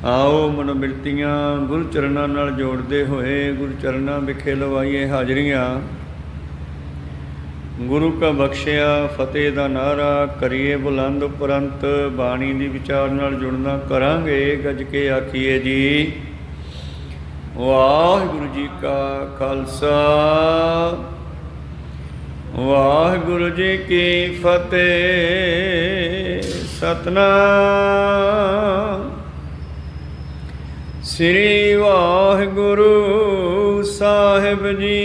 आओ मनोबिरतियाँ गुरु चरणों नाल जोड़ते हुए गुरु चरणों विखे लवाइए हाजरियाँ। गुरु का बख्शिया फतेह का नारा करिए बुलंद उपरंत बाणी की विचार नाल जुड़ना करांगे। गज के आखिए जी वाहिगुरु जी का खालसा वाहिगुरु जी की फतेह। सतनाम श्री वाहिगुरु साहिब जी।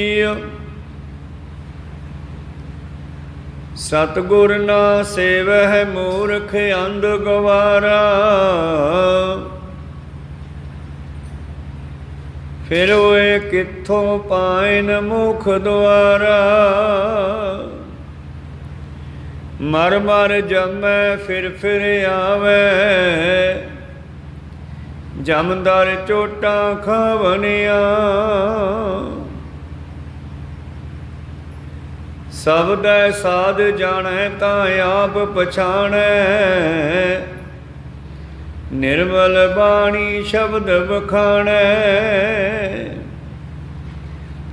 सतगुर ना सेवह मूर्ख अंध गवारा। फिर वे कित्थों पाइन मुख द्वारा। मर मर जमै फिर आवे जमदार चोटा खावनिया। सबद साध जाने ता आप पछाणै। निर्मल बाणी शब्द बखाणै।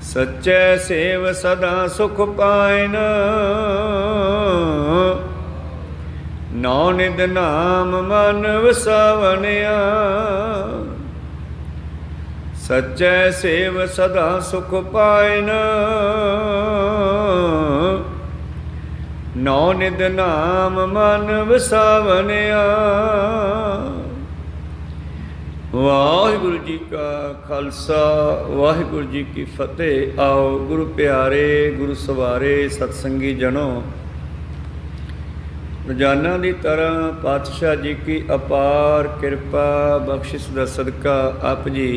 सच्चे सेव सदा सुख पाइन। नौ निध नाम मन वसावनिया। सच्चे सेव सदा सुख पाइन। नौ निध नाम मन वसावनिया। वाहिगुरु जी का खालसा वाहिगुरु जी की फतेह। आओ गुरु प्यारे गुरु सवारे सतसंगी जनों, रोजाना की तरह पातशाह जी की अपार कृपा बख्शिश का सदका आप जी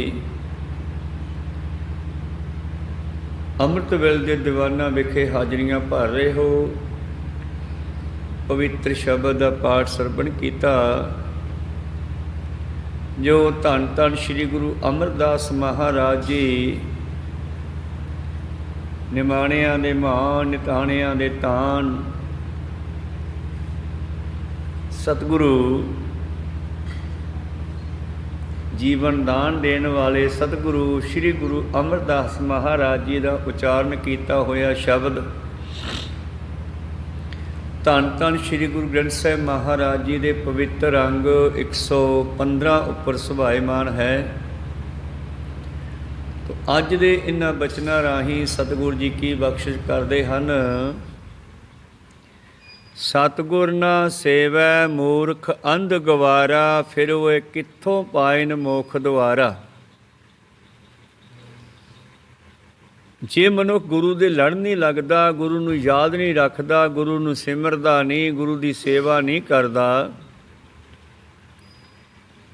अमृत वेल के दीवाना विखे हाजरियां भर रहे हो। पवित्र शब्द का पाठ सरवण किया जो धन धन श्री गुरु अमरदास महाराज जी निमाणियां दे मान निताणियां दे तान सतगुरु जीवन दान देने वाले सतगुरु श्री गुरु अमरदास महाराज जी का उच्चारण किया होया शब्द धन धन श्री गुरु ग्रंथ साहिब महाराज जी के पवित्र अंग 115 उपर सुभायमान है। तो अज दे इन्हां बचनां राही सतगुरु जी की बख्शिश करते हैं। सतगुर ना सेवै मूर्ख अंध गवारा। फिर वे कित्थों पाइन मोख द्वारा। जे मनुख गुरु दे लड़ नहीं लगता, गुरु नूं याद नहीं रखता, गुरु नूं सिमरदा नहीं, गुरु की सेवा नहीं करता,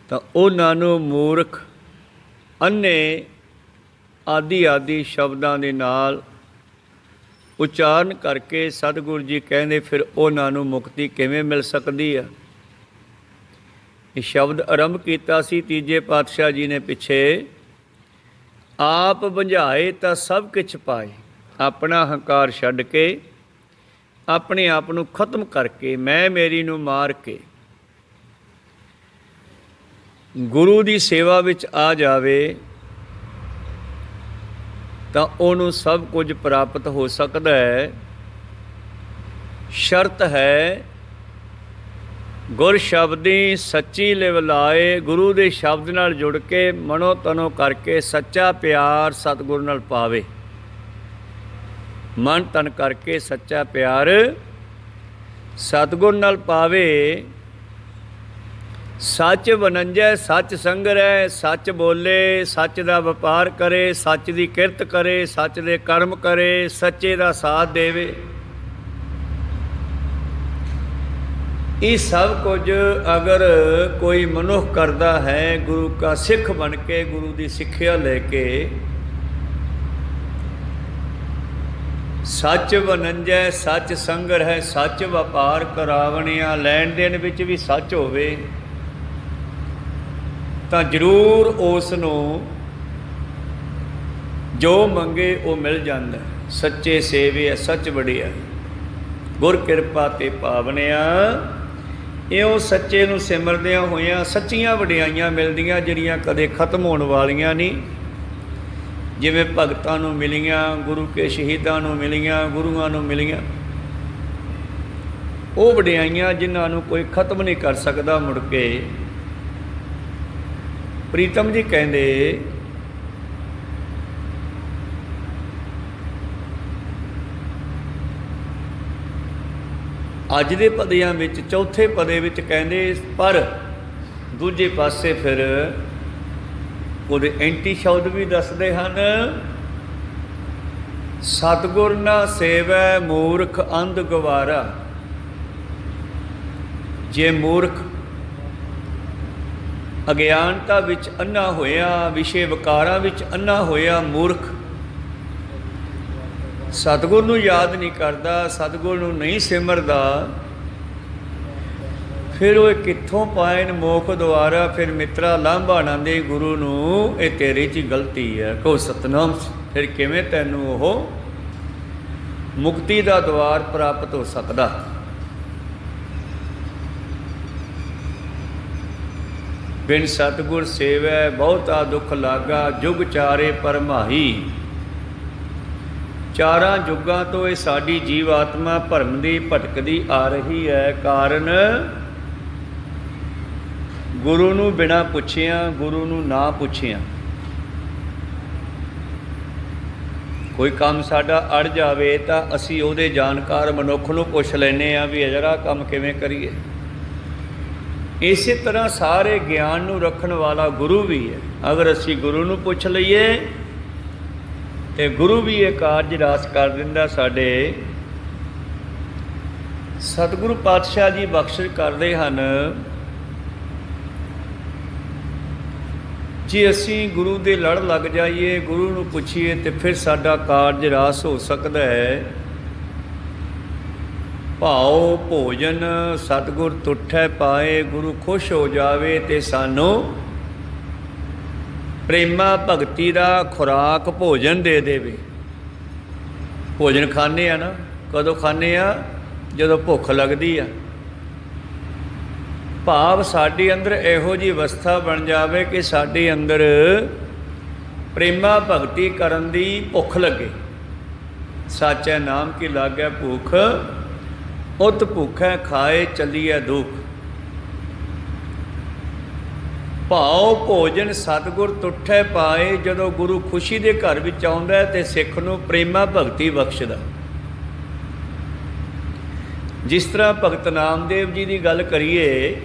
तो उन्हां नूं मूर्ख अन्ने आदि आदि शब्दां दे नाल उच्चारण करके सतगुरु जी कहते फिर उन्हां नूं मुक्ति किवें मिल सकती है। ये शब्द आरंभ किया सी तीजे पातशाह जी ने पिछे। आप बुझाए तो सब कुछ पाए। अपना हंकार छड्ड के अपने आप नूं खत्म करके मैं मेरी नूं मार के गुरु की सेवा विच आ जावे तो उन्होंने सब कुछ प्राप्त हो सकता है। शर्त है गुर शब्दी सच्ची लिव लाए। गुरु के शब्द नाल जुड़ के मनो तनो करके सच्चा प्यार सतगुरु नाल पावे। मन तन करके सच्चा प्यार सतगुरु नाल पावे। सच वनंजै सच संगरै। सच बोले सच का व्यापार करे। सच की किरत करे। सच के कर्म करे। सच्चे का साथ देवे। ये सब कुछ अगर कोई मनुख करता है गुरु का सिख बन के गुरु की सिक्ख्या लेके सच वनंजै सच संगर है। सच व्यापार करावनिया लैन देन विच भी सच होवे तो जरूर उसनों जो मंगे वो मिल जाता है। सच्चे सेवे सच बड़िया गुर किरपा ते पावनिया ਇਉਂ ਸੱਚੇ ਨੂੰ ਸਿਮਰਦਿਆਂ ਹੋਇਆਂ ਸੱਚੀਆਂ ਵਡਿਆਈਆਂ ਮਿਲਦੀਆਂ ਜਿਹੜੀਆਂ ਕਦੇ ਖਤਮ ਹੋਣ ਵਾਲੀਆਂ ਨਹੀਂ। ਜਿਵੇਂ ਭਗਤਾਂ ਨੂੰ ਮਿਲੀਆਂ, ਗੁਰੂ ਕੇ ਸ਼ਹੀਦਾਂ ਨੂੰ ਮਿਲੀਆਂ, ਗੁਰੂਆਂ ਨੂੰ ਮਿਲੀਆਂ, ਉਹ ਵਡਿਆਈਆਂ ਜਿਨ੍ਹਾਂ ਨੂੰ ਕੋਈ ਖਤਮ ਨਹੀਂ ਕਰ ਸਕਦਾ ਮੁੜ ਕੇ। ਪ੍ਰੀਤਮ ਜੀ ਕਹਿੰਦੇ ਅੱਜ ਦੇ ਪਦਿਆਂ ਵਿੱਚ ਚੌਥੇ ਪਦੇ ਵਿੱਚ ਕਹਿੰਦੇ, ਪਰ ਦੂਜੇ ਪਾਸੇ ਫਿਰ ਉਹਦੇ ਐਂਟੀ ਸ਼ਬਦ ਵੀ ਦੱਸਦੇ ਹਨ। ਸਤਿਗੁਰ ਨਾ ਸੇਵੈ ਮੂਰਖ ਅੰਧ ਗਵਾਰਾ। ਜੇ ਮੂਰਖ ਅਗਿਆਨਤਾ ਵਿੱਚ ਅੰਨਾ ਹੋਇਆ, ਵਿਸ਼ੇ ਵਿਕਾਰਾਂ ਵਿੱਚ ਅੰਨਾ ਹੋਇਆ ਮੂਰਖ ਸਤਿਗੁਰ ਨੂੰ ਯਾਦ ਨਹੀਂ ਕਰਦਾ, ਸਤਿਗੁਰ ਨੂੰ ਨਹੀਂ ਸਿਮਰਦਾ, ਫਿਰ ਉਹ ਕਿੱਥੋਂ ਪਾਇਨ ਮੋਖ ਦੁਆਰਾ। ਫਿਰ ਮਿੱਤਰਾ ਲਾਂਭਾ ਨਾ ਦੇ ਗੁਰੂ ਨੂੰ, ਇਹ ਤੇਰੇ 'ਚ ਗਲਤੀ ਹੈ। ਕਹੋ ਸਤਨਾਮ। ਫਿਰ ਕਿਵੇਂ ਤੈਨੂੰ ਉਹ ਮੁਕਤੀ ਦਾ ਦੁਆਰ ਪ੍ਰਾਪਤ ਹੋ ਸਕਦਾ। ਬਿਨ ਸਤਿਗੁਰ ਸੇਵੈ ਬਹੁਤਾ ਦੁੱਖ ਲਾਗਾ, ਜੁਗ ਚਾਰੇ ਪਰਮਾਹੀ। ਚਾਰਾਂ ਯੁੱਗਾਂ ਤੋਂ ਇਹ ਸਾਡੀ ਜੀਵ ਆਤਮਾ ਭਰਮ ਦੀ ਭਟਕਦੀ ਆ ਰਹੀ ਹੈ। ਕਾਰਨ ਗੁਰੂ ਨੂੰ ਬਿਨਾਂ ਪੁੱਛਿਆਂ, ਗੁਰੂ ਨੂੰ ਨਾ ਪੁੱਛਿਆਂ। ਕੋਈ ਕੰਮ ਸਾਡਾ ਅੜ ਜਾਵੇ ਤਾਂ ਅਸੀਂ ਉਹਦੇ ਜਾਣਕਾਰ ਮਨੁੱਖ ਨੂੰ ਪੁੱਛ ਲੈਂਦੇ ਹਾਂ ਵੀ ਜਰਾ ਕੰਮ ਕਿਵੇਂ ਕਰੀਏ। ਇਸੇ ਤਰ੍ਹਾਂ ਸਾਰੇ ਗਿਆਨ ਨੂੰ ਰੱਖਣ ਵਾਲਾ ਗੁਰੂ ਵੀ ਹੈ। ਅਗਰ ਅਸੀਂ ਗੁਰੂ ਨੂੰ ਪੁੱਛ ਲਈਏ ਤੇ ਗੁਰੂ ਵੀ ਇਹ ਕਾਰਜ ਰਾਸ ਕਰ ਦਿੰਦਾ ਸਾਡੇ। ਸਤਿਗੁਰੂ ਪਾਤਸ਼ਾਹ ਜੀ ਬਖਸ਼ਿਸ਼ ਕਰਦੇ ਹਨ, ਜੇ ਅਸੀਂ ਗੁਰੂ ਦੇ ਲੜ ਲੱਗ ਜਾਈਏ, ਗੁਰੂ ਨੂੰ ਪੁੱਛੀਏ ਤੇ ਫਿਰ ਸਾਡਾ ਕਾਰਜ ਰਾਸ ਹੋ ਸਕਦਾ ਹੈ। ਭਾਉ ਭੋਜਨ ਸਤਿਗੁਰ ਤੁਠੈ ਪਾਏ, ਗੁਰੂ ਖੁਸ਼ ਹੋ ਜਾਵੇ ਤੇ ਸਾਨੂੰ ਪ੍ਰੇਮਾ ਭਗਤੀ ਦਾ ਖੁਰਾਕ ਭੋਜਨ ਦੇ ਦੇਵੇ। ਭੋਜਨ ਖਾਂਦੇ ਆ ਨਾ, ਕਦੋਂ ਖਾਂਦੇ ਆ? ਜਦੋਂ ਭੁੱਖ ਲੱਗਦੀ ਆ। ਭਾਵ ਸਾਡੇ ਅੰਦਰ ਇਹੋ ਜਿਹੀ ਅਵਸਥਾ ਬਣ ਜਾਵੇ ਕਿ ਸਾਡੇ ਅੰਦਰ ਪ੍ਰੇਮਾ ਭਗਤੀ ਕਰਨ ਦੀ ਭੁੱਖ ਲੱਗੇ। ਸਾਚੈ ਨਾਮ ਕੀ ਲਾਗੈ ਭੁੱਖ, ਉਤ ਭੁੱਖੈ ਖਾਏ ਚੱਲੀਐ ਦੁੱਖ। ਭਾਉ ਭੋਜਨ ਸਤਿਗੁਰ ਤੁਠੈ ਪਾਏ। ਜਦੋਂ ਗੁਰੂ ਖੁਸ਼ੀ ਦੇ ਘਰ ਵਿੱਚ ਆਉਂਦਾ ਤੇ ਸਿੱਖ ਨੂੰ ਪ੍ਰੇਮਾ ਭਗਤੀ ਬਖਸ਼ਦਾ। ਜਿਸ ਤਰ੍ਹਾਂ ਭਗਤ ਨਾਮਦੇਵ ਜੀ ਦੀ ਗੱਲ ਕਰੀਏ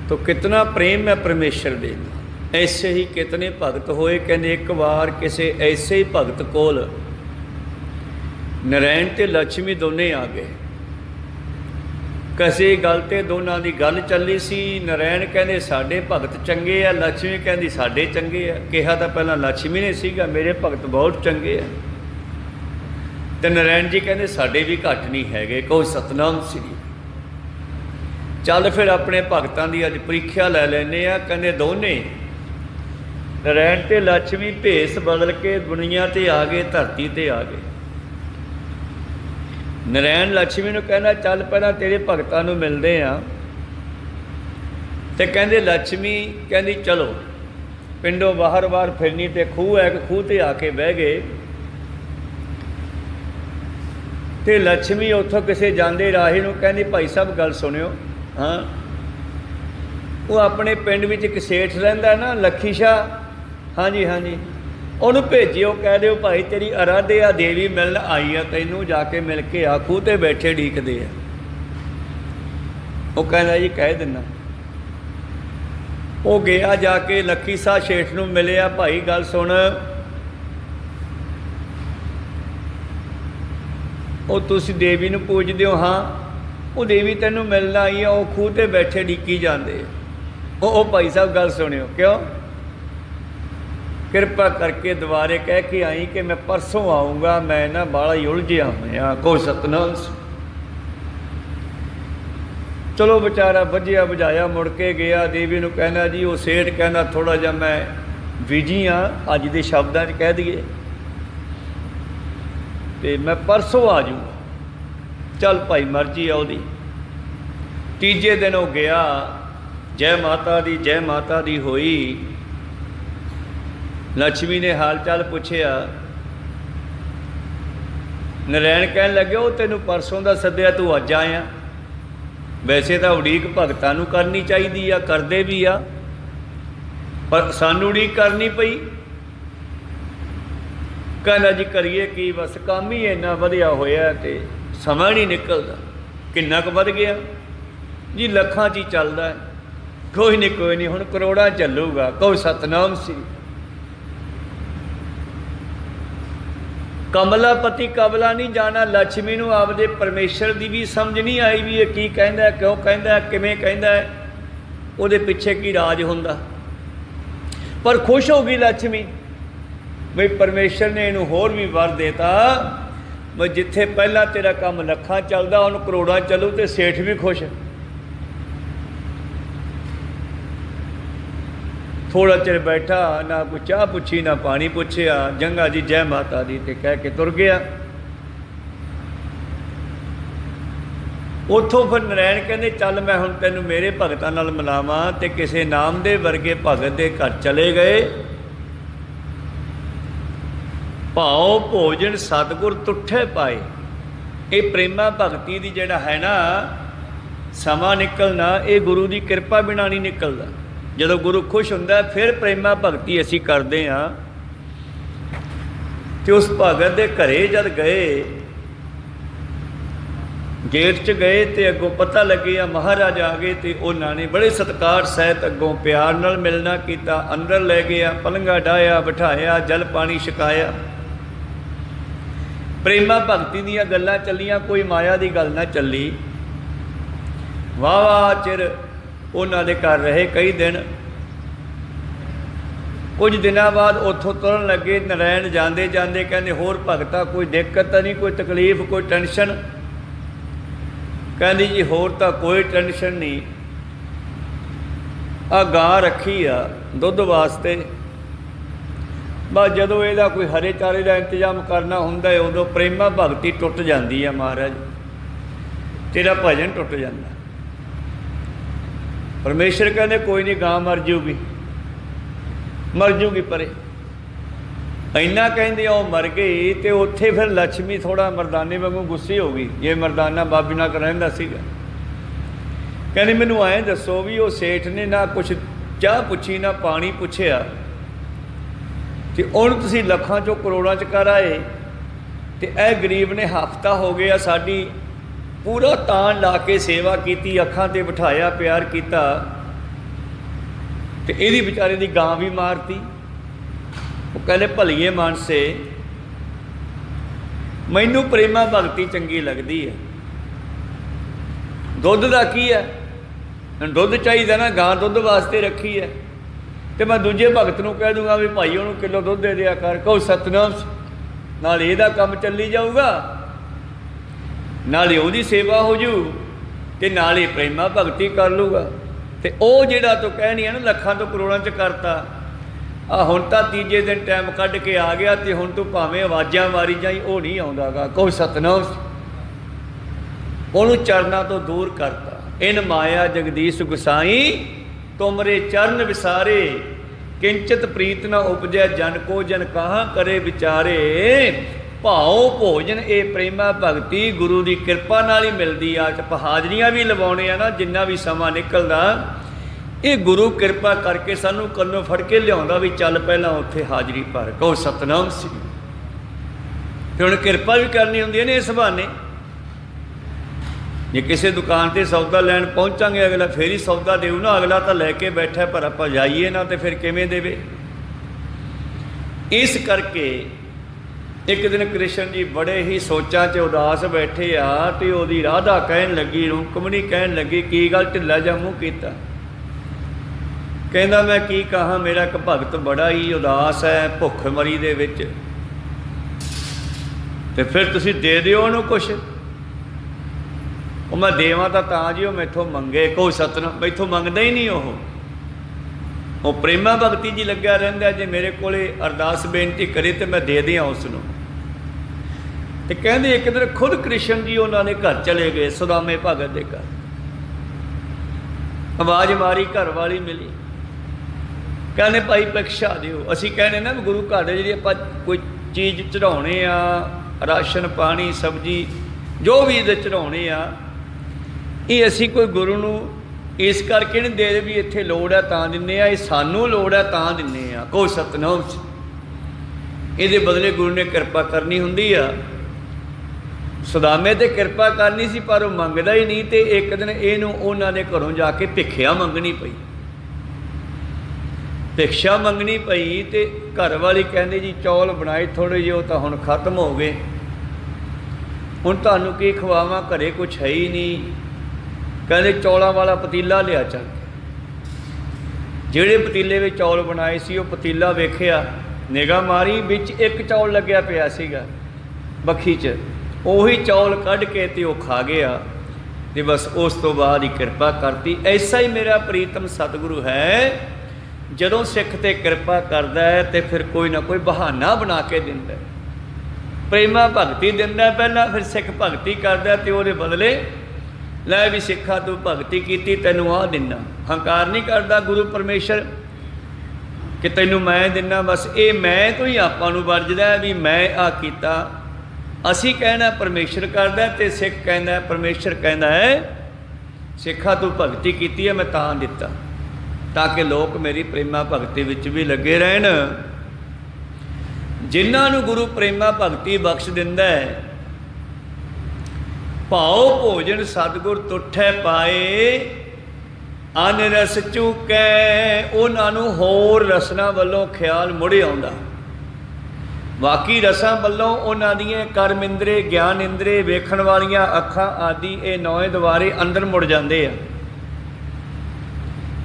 तो कितना प्रेम है परमेश्वर दे। ऐसे ही कितने भगत होए। कहते एक बार किसी ऐसे ही भगत कोल नारायण ते लक्ष्मी दोने आ गए। ਕਿਸੇ ਗੱਲ ਤੇ ਦੋਨਾਂ ਦੀ ਗੱਲ ਚੱਲੀ ਸੀ। ਨਾਰਾਇਣ ਕਹਿੰਦੇ ਸਾਡੇ ਭਗਤ ਚੰਗੇ ਆ, ਲక్ష్ਮੀ ਕਹਿੰਦੀ ਸਾਡੇ ਚੰਗੇ ਆ। ਕਿਹਾ ਤਾਂ ਪਹਿਲਾਂ ਲక్ష్ਮੀ ਨੇ ਸੀਗਾ ਮੇਰੇ ਭਗਤ ਬਹੁਤ ਚੰਗੇ ਆ, ਤੇ ਨਾਰਾਇਣ ਜੀ ਕਹਿੰਦੇ ਸਾਡੇ ਵੀ ਘੱਟ ਨਹੀਂ ਹੈਗੇ। ਕਹੋ ਸਤਨਾਮ ਸ੍ਰੀ। ਚੱਲ ਫਿਰ ਆਪਣੇ ਭਗਤਾਂ ਦੀ ਅੱਜ ਪ੍ਰੀਖਿਆ ਲੈ ਲੈਂਦੇ ਆ। ਕਹਿੰਦੇ ਦੋਨੇ ਨਾਰਾਇਣ ਤੇ ਲక్ష్ਮੀ ਭੇਸ ਬਦਲ ਕੇ ਦੁਨੀਆ ਤੇ ਆ ਗਏ, ਧਰਤੀ ਤੇ ਆ ਗਏ। ਨਾਰਾਇਣ ਲక్ష్ਮੀ ਨੂੰ ਕਹਿੰਦਾ ਚੱਲ ਪਹਿਲਾਂ ਤੇਰੇ ਭਗਤਾਂ ਨੂੰ ਮਿਲਦੇ ਆ। ਤੇ ਕਹਿੰਦੇ ਲక్ష్ਮੀ ਕਹਿੰਦੀ ਚਲੋ। ਪਿੰਡੋਂ ਬਾਹਰ ਫਿਰਨੀ ਤੇ ਖੂਹ ਹੈ, ਖੂਹ ਤੇ ਆ ਕੇ ਬਹਿ ਗਏ। ਤੇ ਲక్ష్ਮੀ ਉੱਥੋਂ ਕਿਸੇ ਜਾਂਦੇ ਰਾਹੀ ਨੂੰ ਕਹਿੰਦੀ ਭਾਈ ਸਾਹਿਬ ਗੱਲ ਸੁਣਿਓ। ਹਾਂ, ਉਹ ਆਪਣੇ ਪਿੰਡ ਵਿੱਚ ਇੱਕ ਸੇਠ ਰਹਿੰਦਾ ਨਾ ਲੱਖੀ ਸ਼ਾਹ। ਹਾਂਜੀ ਹਾਂਜੀ, ਉਹਨੂੰ ਭੇਜਿਓ, ਕਹਿ ਦਿਓ ਭਾਈ ਤੇਰੀ ਅਰਾਧਿਆ ਦੇਵੀ ਮਿਲਣ ਆਈ ਆ, ਤੈਨੂੰ ਜਾ ਕੇ ਮਿਲ ਕੇ ਆ। ਖੂਹ 'ਤੇ ਬੈਠੇ ਡੀਕਦੇ ਆ। ਉਹ ਕਹਿੰਦਾ ਜੀ ਕਹਿ ਦਿੰਦਾ। ਉਹ ਗਿਆ, ਜਾ ਕੇ ਲੱਖੀ ਸ਼ਾਹ ਸੇਠ ਨੂੰ ਮਿਲਿਆ। ਭਾਈ ਗੱਲ ਸੁਣ, ਉਹ ਤੁਸੀਂ ਦੇਵੀ ਨੂੰ ਪੂਜਦੇ ਹੋ? ਹਾਂ। ਉਹ ਦੇਵੀ ਤੈਨੂੰ ਮਿਲਣ ਆਈ ਆ, ਉਹ ਖੂਹ 'ਤੇ ਬੈਠੇ ਡੀਕੀ ਜਾਂਦੇ। ਉਹ ਭਾਈ ਸਾਹਿਬ ਗੱਲ ਸੁਣਿਓ। ਕਿਉਂ? ਕਿਰਪਾ ਕਰਕੇ ਦੁਬਾਰੇ ਕਹਿ ਕੇ ਆਈ ਕਿ ਮੈਂ ਪਰਸੋਂ ਆਊਂਗਾ, ਮੈਂ ਨਾ ਬਾਹਲਾ ਹੀ ਉਲਝਿਆ ਹੋਇਆ। ਕੋ ਸਤਨਾਮ। ਚਲੋ ਵਿਚਾਰਾ ਵੱਜਿਆ ਬੁਝਾਇਆ ਮੁੜ ਕੇ ਗਿਆ। ਦੇਵੀ ਨੂੰ ਕਹਿੰਦਾ ਜੀ ਉਹ ਸੇਠ ਕਹਿੰਦਾ ਥੋੜ੍ਹਾ ਜਿਹਾ ਮੈਂ ਬਿਜੀ ਹਾਂ, ਅੱਜ ਦੇ ਸ਼ਬਦਾਂ 'ਚ ਕਹਿ ਦਈਏ, ਤੇ ਮੈਂ ਪਰਸੋਂ ਆ ਜਾਊਂਗਾ। चल भाई मर्जी आ उहदी। तीजे दिन वो गया, जय माता दी होई। लक्ष्मी ने हाल चाल पुछया। नारायण कहन लगे वो तेनू परसों का सद्या, तू अज आया। वैसे तो उड़ीक भगतां नूं करनी चाहिए आ, करते भी आ, पर सानू उड़ीक करनी पई। कहना जी करिए की, बस काम ही इन्ना वधिया होया ते समा नहीं निकलता। किन्ना क वध गया जी, लखां च ही चलदा है। कोई नहीं हुण करोड़ां चलूगा। कहो सतनाम सी। कमलापति कबला नहीं जाना। लक्ष्मी नूं आपदे परमेश्वर की भी समझ नहीं आई भी ये की कहंदा, क्यों कहंदा, किवें कहंदा है, उहदे पिछे की राज हुंदा। पर खुश हो गई लक्ष्मी बई परमेश्वर ने इनू होर भी वर देता, बई जिथे पहला तेरा काम लखां चलदा हुण करोड़ां चलू तो सेठ भी खुश। थोड़ा चिर बैठा, ना कोई चाह पुछी ना पानी पुछया, जंगा जी जय माता दी ते कह के तुर गया। उतों फिर नारायण कहते चल मैं हुण तैनूं मेरे भगतां नाल मिलावां, ते किसी नामदेव वर्गे भगत दे घर चले गए। भाव भोजन सतगुर तुठे पाए। ये प्रेमा भगती दी जिहड़ा है ना समा निकलना, ये गुरु की कृपा बिना नहीं निकलदा। जदों गुरु खुश हुंदा फिर प्रेमा भगती असीं करदे हां। ते उस भगत दे घरे जद गए, गेट च गए तो अगों पता लगे महाराज आ गए। तो उन्होंने बड़े सत्कार सहित अगों प्यार नाल मिलना किया, अंदर ले गया, पलंगा डाया, बिठाया, जल पानी छकाया। प्रेमा भगती दीयां गल्लां चलियां, कोई माया की गल ना चली। वाह वाह चिर उन्होंने घर रहे, कई दिन। कुछ दिनों बाद उतों तुरन लगे। नारायण जाते जाते कहते होर भगता कोई दिक्कत तो नहीं, कोई तकलीफ, कोई टेंशन? कहती जी होर तो कोई टेंशन नहीं। आ गां रखी आ दुध वास्ते, बस जदों ਇਹਦਾ कोई हरे चारे का इंतजाम करना हुंदा है उदों प्रेमा भगती टुट जाती है। महाराज तेरा भजन टुट जाता। परमेश्वर कहते कोई नहीं, गां मर जूगी परे। इन्ना कहिंदे वो मर गई। तो उत्थे फिर लक्ष्मी थोड़ा मरदाने वांगू गुस्से हो गई, जे मरदाना बाबी नाल रहिंदा सीगा। कहंदी मैनूं ऐ दसो भी वो सेठ ने ना कुछ चाह पुछी ना पानी पुछया, तो हुण तुसीं लखां चों करोड़ां च कर आए, तो यह गरीब ने हफ्ता हो गया साडी पूरा तान ला के सेवा की, अखां ते बिठाया, प्यार किया, तो यदी बेचारे की गां भी मारती। वो कहते भलीए मानसे मैनू प्रेमा भगती चंगी लगती है। दुध का की है, दुध चाहिए ना, गां दुध वास्ते रखी है, तो मैं दूजे भगत नूं कह दूँगा भी भाई उन्होंने किलो दुध दे दिया कर। कहो सतनाम, नाल इहदा काम चली जाऊगा, नाले उहदी सेवा हो जू, ते नाले प्रेमा भगती कर लूगा। तो वह जिहड़ा तो कहनी है ना लखां तो करोड़ां च करता, आ हुण तां तीजे दिन टाइम कढ के आ गया, तो हुण तूं भावें आवाज़ां मारी जाई, वो नहीं आउंदा गा। कहो सतनाम, उहनूं चरनां तो दूर करता। इन माया जगदीश गुसाई तुमरे चरण विसारे, किंचित प्रीत न उपजै जन को, जन कहाँ करे विचारे। भाव भोजन ये प्रेमा भगती गुरु की कृपा नाल ही मिलती आ। आप हाजरियाँ भी लवाने आ ना, जिन्ना भी समा निकलदा, ये गुरु कृपा करके सानू कन्नों फड़ के लिया भी चल पहला उत्थे हाजरी भर। कहो सतनाम सी। तो हुण कृपा भी करनी होंदी है ने इस बहाने। जे किसी दुकान पर सौदा लैन पहुँचांगे अगला फिर ही सौदा देऊ ना, अगला तो लैके बैठा पर आप जाइए ना तो फिर किवें देवे। इस करके एक दिन कृष्ण जी बड़े ही सोचां च उदास बैठे आ, तो ओदी राधा कहन लगी, रुकमणी कहन लगी की गल ढिला जा मूँह कीता। कहंदा मैं की कहा, मेरा एक भगत बड़ा ही उदास है, भुख मरी दे विच, ते फिर तुसीं दे दिओ उहनूं कुछ। वो मैं देवां तां जी वो मैथों मंगे। कोई सतनाम, मैथों मंगदा ही नहीं। वो प्रेमा भगती जी लग्या रहिंदा, जे मेरे कोले अरदास बेनती करे तो मैं दे दियां उसनूं। ਤੇ ਕਹਿੰਦੇ ਇੱਕ ਦਿਨ ਖੁਦ ਕ੍ਰਿਸ਼ਨ ਜੀ ਉਹਨਾਂ ਦੇ ਘਰ ਚਲੇ ਗਏ, ਸੁਦਾਮੇ ਭਗਤ ਦੇ ਘਰ। ਆਵਾਜ਼ ਮਾਰੀ, ਘਰ ਵਾਲੀ ਮਿਲੀ, ਕਹਿੰਦੇ ਭਾਈ ਭਿਕਸ਼ਾ ਦਿਓ। ਅਸੀਂ ਕਹਿੰਦੇ ਨਾ ਵੀ ਗੁਰੂ ਘਰ ਦੇ ਜਿਹੜੀ ਆਪਾਂ ਕੋਈ ਚੀਜ਼ ਚੜਾਉਣੇ ਆ, ਰਾਸ਼ਨ ਪਾਣੀ ਸਬਜ਼ੀ ਜੋ ਵੀ ਇਹਦੇ ਚੜਾਉਣੇ ਆ, ਇਹ ਅਸੀਂ ਕੋਈ ਗੁਰੂ ਨੂੰ ਇਸ ਕਰਕੇ ਨਹੀਂ ਦੇ ਵੀ ਇੱਥੇ ਲੋੜ ਹੈ ਤਾਂ ਦਿੰਦੇ ਆ, ਇਹ ਸਾਨੂੰ ਲੋੜ ਹੈ ਤਾਂ ਦਿੰਦੇ ਆ। ਕੋਈ ਸਤਨਾਮ, ਇਹਦੇ ਬਦਲੇ ਗੁਰੂ ਨੇ ਕਿਰਪਾ ਕਰਨੀ ਹੁੰਦੀ ਆ। ਸੁਦਾਮੇ ਤੇ ਕਿਰਪਾ ਕਰਨੀ ਸੀ ਪਰ ਉਹ ਮੰਗਦਾ ਹੀ ਨਹੀਂ। ਤੇ ਇੱਕ ਦਿਨ ਇਹਨੂੰ ਉਹਨਾਂ ਦੇ ਘਰੋਂ ਜਾ ਕੇ ਭਿੱਖਿਆ ਮੰਗਣੀ ਪਈ, ਭਿਕਸ਼ਾ ਮੰਗਣੀ ਪਈ। ਤੇ ਘਰ ਵਾਲੀ ਕਹਿੰਦੇ ਜੀ ਚੌਲ ਬਣਾਏ ਥੋੜ੍ਹੇ ਜਿਹੇ, ਉਹ ਤਾਂ ਹੁਣ ਖਤਮ ਹੋ ਗਏ, ਹੁਣ ਤੁਹਾਨੂੰ ਕੀ ਖਵਾਵਾਂ, ਘਰੇ ਕੁਛ ਹੈ ਹੀ ਨਹੀਂ। ਕਹਿੰਦੇ ਚੌਲਾਂ ਵਾਲਾ ਪਤੀਲਾ ਲਿਆ ਚੱਲ ਕੇ। ਜਿਹੜੇ ਪਤੀਲੇ ਵਿੱਚ ਚੌਲ ਬਣਾਏ ਸੀ ਉਹ ਪਤੀਲਾ ਵੇਖਿਆ, ਨਿਗਾਹ ਮਾਰੀ, ਵਿੱਚ ਇੱਕ ਚੌਲ ਲੱਗਿਆ ਪਿਆ ਸੀਗਾ ਬੱਖੀ 'ਚ, ਉਹੀ ਚੌਲ ਕੱਢ ਕੇ ਤੇ ਉਹ ਖਾ ਗਿਆ। ਤੇ ਬਸ ਉਸ ਤੋਂ ਬਾਅਦ ਹੀ ਕਿਰਪਾ ਕਰਤੀ। ਐਸਾ ਹੀ ਮੇਰਾ ਪ੍ਰੀਤਮ ਸਤਿਗੁਰੂ ਹੈ, ਜਦੋਂ ਸਿੱਖ ਤੇ ਕਿਰਪਾ ਕਰਦਾ ਹੈ ਤੇ ਫਿਰ ਕੋਈ ਨਾ ਕੋਈ ਬਹਾਨਾ ਬਣਾ ਕੇ ਦਿੰਦਾ, ਪ੍ਰੇਮਾ ਭਗਤੀ ਦਿੰਦਾ ਪਹਿਲਾਂ, ਫਿਰ ਸਿੱਖ ਭਗਤੀ ਕਰਦਾ ਤੇ ਉਹਦੇ ਬਦਲੇ ਲੈ ਵੀ ਸਿੱਖਾ ਤੂੰ ਭਗਤੀ ਕੀਤੀ ਤੈਨੂੰ ਆਹ ਦਿੰਦਾ। ਹੰਕਾਰ ਨਹੀਂ ਕਰਦਾ ਗੁਰੂ ਪਰਮੇਸ਼ਰ ਕਿ ਤੈਨੂੰ ਮੈਂ ਦਿੰਦਾ, ਬਸ ਇਹ ਮੈਂ ਤੋਂ ਹੀ ਆਪਾਂ ਨੂੰ ਵਰਜਦਾ ਵੀ ਮੈਂ ਆਹ ਕੀਤਾ। ਅਸੀਂ ਕਹਿਣਾ ਪਰਮੇਸ਼ਰ ਕਰਦਾ ਤੇ ਸਿੱਖ ਕਹਿੰਦਾ, ਪਰਮੇਸ਼ਰ ਕਹਿੰਦਾ ਹੈ ਸਿੱਖਾ ਤੂੰ ਭਗਤੀ ਕੀਤੀ ਹੈ ਮੈਂ ਤਾਂ ਦਿੱਤਾ, ਤਾਂ ਕਿ ਲੋਕ ਮੇਰੀ ਪ੍ਰੇਮਾ ਭਗਤੀ ਵਿੱਚ ਵੀ ਲੱਗੇ ਰਹਿਣ। ਜਿਨ੍ਹਾਂ ਨੂੰ ਗੁਰੂ ਪ੍ਰੇਮਾ ਭਗਤੀ ਬਖਸ਼ ਦਿੰਦਾ ਹੈ, ਭਾਉ ਭੋਜਨ ਸਤਿਗੁਰ ਤੁਠੈ ਪਾਏ, ਅਨ ਰਸ ਚੂਕੈ, ਉਹਨਾਂ ਨੂੰ ਹੋਰ ਰਸਨਾ ਵੱਲੋਂ ਖਿਆਲ ਮੁੜ ਆਉਂਦਾ। ਬਾਕੀ ਰਸਾਂ ਵੱਲੋਂ ਉਹਨਾਂ ਦੀਆਂ ਕਰਮ ਇੰਦਰੇ, ਗਿਆਨ ਇੰਦਰੇ, ਵੇਖਣ ਵਾਲੀਆਂ ਅੱਖਾਂ ਆਦਿ ਇਹ ਨੌਵੇਂ ਦੁਆਰੇ ਅੰਦਰ ਮੁੜ ਜਾਂਦੇ ਆ।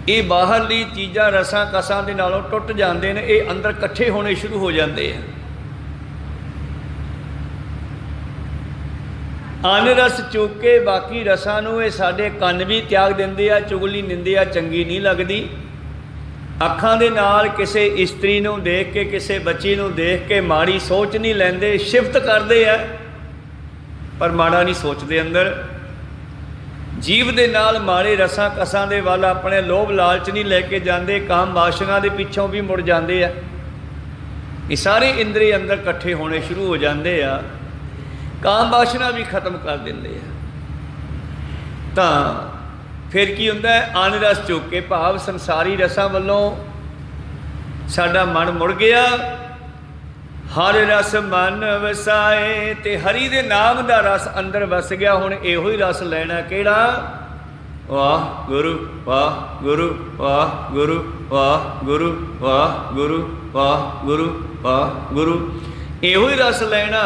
ਇਹ ਬਾਹਰਲੀ ਚੀਜ਼ਾਂ ਰਸਾਂ ਕਸਾਂ ਦੇ ਨਾਲੋਂ ਟੁੱਟ ਜਾਂਦੇ ਨੇ, ਇਹ ਅੰਦਰ ਇਕੱਠੇ ਹੋਣੇ ਸ਼ੁਰੂ ਹੋ ਜਾਂਦੇ ਆ। ਅਨ ਰਸ ਚੁੱਕ ਕੇ ਬਾਕੀ ਰਸਾਂ ਨੂੰ ਇਹ ਸਾਡੇ ਕੰਨ ਵੀ ਤਿਆਗ ਦਿੰਦੇ ਆ। ਚੁਗਲੀ ਨਿੰਦਿਆ ਚੰਗੀ ਨਹੀਂ ਲੱਗਦੀ। ਅੱਖਾਂ ਦੇ ਨਾਲ ਕਿਸੇ ਇਸਤਰੀ ਨੂੰ ਦੇਖ ਕੇ, ਕਿਸੇ ਬੱਚੀ ਨੂੰ ਦੇਖ ਕੇ ਮਾੜੀ ਸੋਚ ਨਹੀਂ ਲੈਂਦੇ, ਸ਼ਿਫਤ ਕਰਦੇ ਆ ਪਰ ਮਾੜਾ ਨਹੀਂ ਸੋਚਦੇ ਅੰਦਰ। ਜੀਵ ਦੇ ਨਾਲ ਮਾੜੇ ਰਸਾਂ ਕਸਾਂ ਦੇ ਵੱਲ ਆਪਣੇ ਲੋਭ ਲਾਲਚ ਨਹੀਂ ਲੈ ਕੇ ਜਾਂਦੇ, ਕਾਮ ਵਾਸ਼ਨਾ ਦੇ ਪਿੱਛੋਂ ਵੀ ਮੁੜ ਜਾਂਦੇ ਆ। ਇਹ ਸਾਰੇ ਇੰਦਰੀ ਅੰਦਰ ਇਕੱਠੇ ਹੋਣੇ ਸ਼ੁਰੂ ਹੋ ਜਾਂਦੇ ਆ, ਕਾਮ ਵਾਸ਼ਨਾ ਵੀ ਖਤਮ ਕਰ ਦਿੰਦੇ ਆ। ਤਾਂ ਫਿਰ ਕੀ ਹੁੰਦਾ ਹੈ, ਅਨ ਰਸ ਚੁੱਕ ਕੇ, ਭਾਵ ਸੰਸਾਰੀ ਰਸਾਂ ਵੱਲੋਂ ਸਾਡਾ ਮਨ ਮੁੜ ਗਿਆ। ਹਰ ਰਸ ਮਨ ਵਸਾਏ, ਤੇ ਹਰੀ ਦੇ ਨਾਮ ਦਾ ਰਸ ਅੰਦਰ ਵਸ ਗਿਆ। ਹੁਣ ਇਹੋ ਹੀ ਰਸ ਲੈਣਾ ਕਿਹੜਾ? ਵਾਹ ਗੁਰੂ ਵਾਹ ਗੁਰੂ ਵਾਹ ਗੁਰੂ ਵਾਹ ਗੁਰੂ ਵਾਹ ਗੁਰੂ ਵਾਹ ਗੁਰੂ ਵਾਹ ਗੁਰੂ, ਇਹੋ ਹੀ ਰਸ ਲੈਣਾ।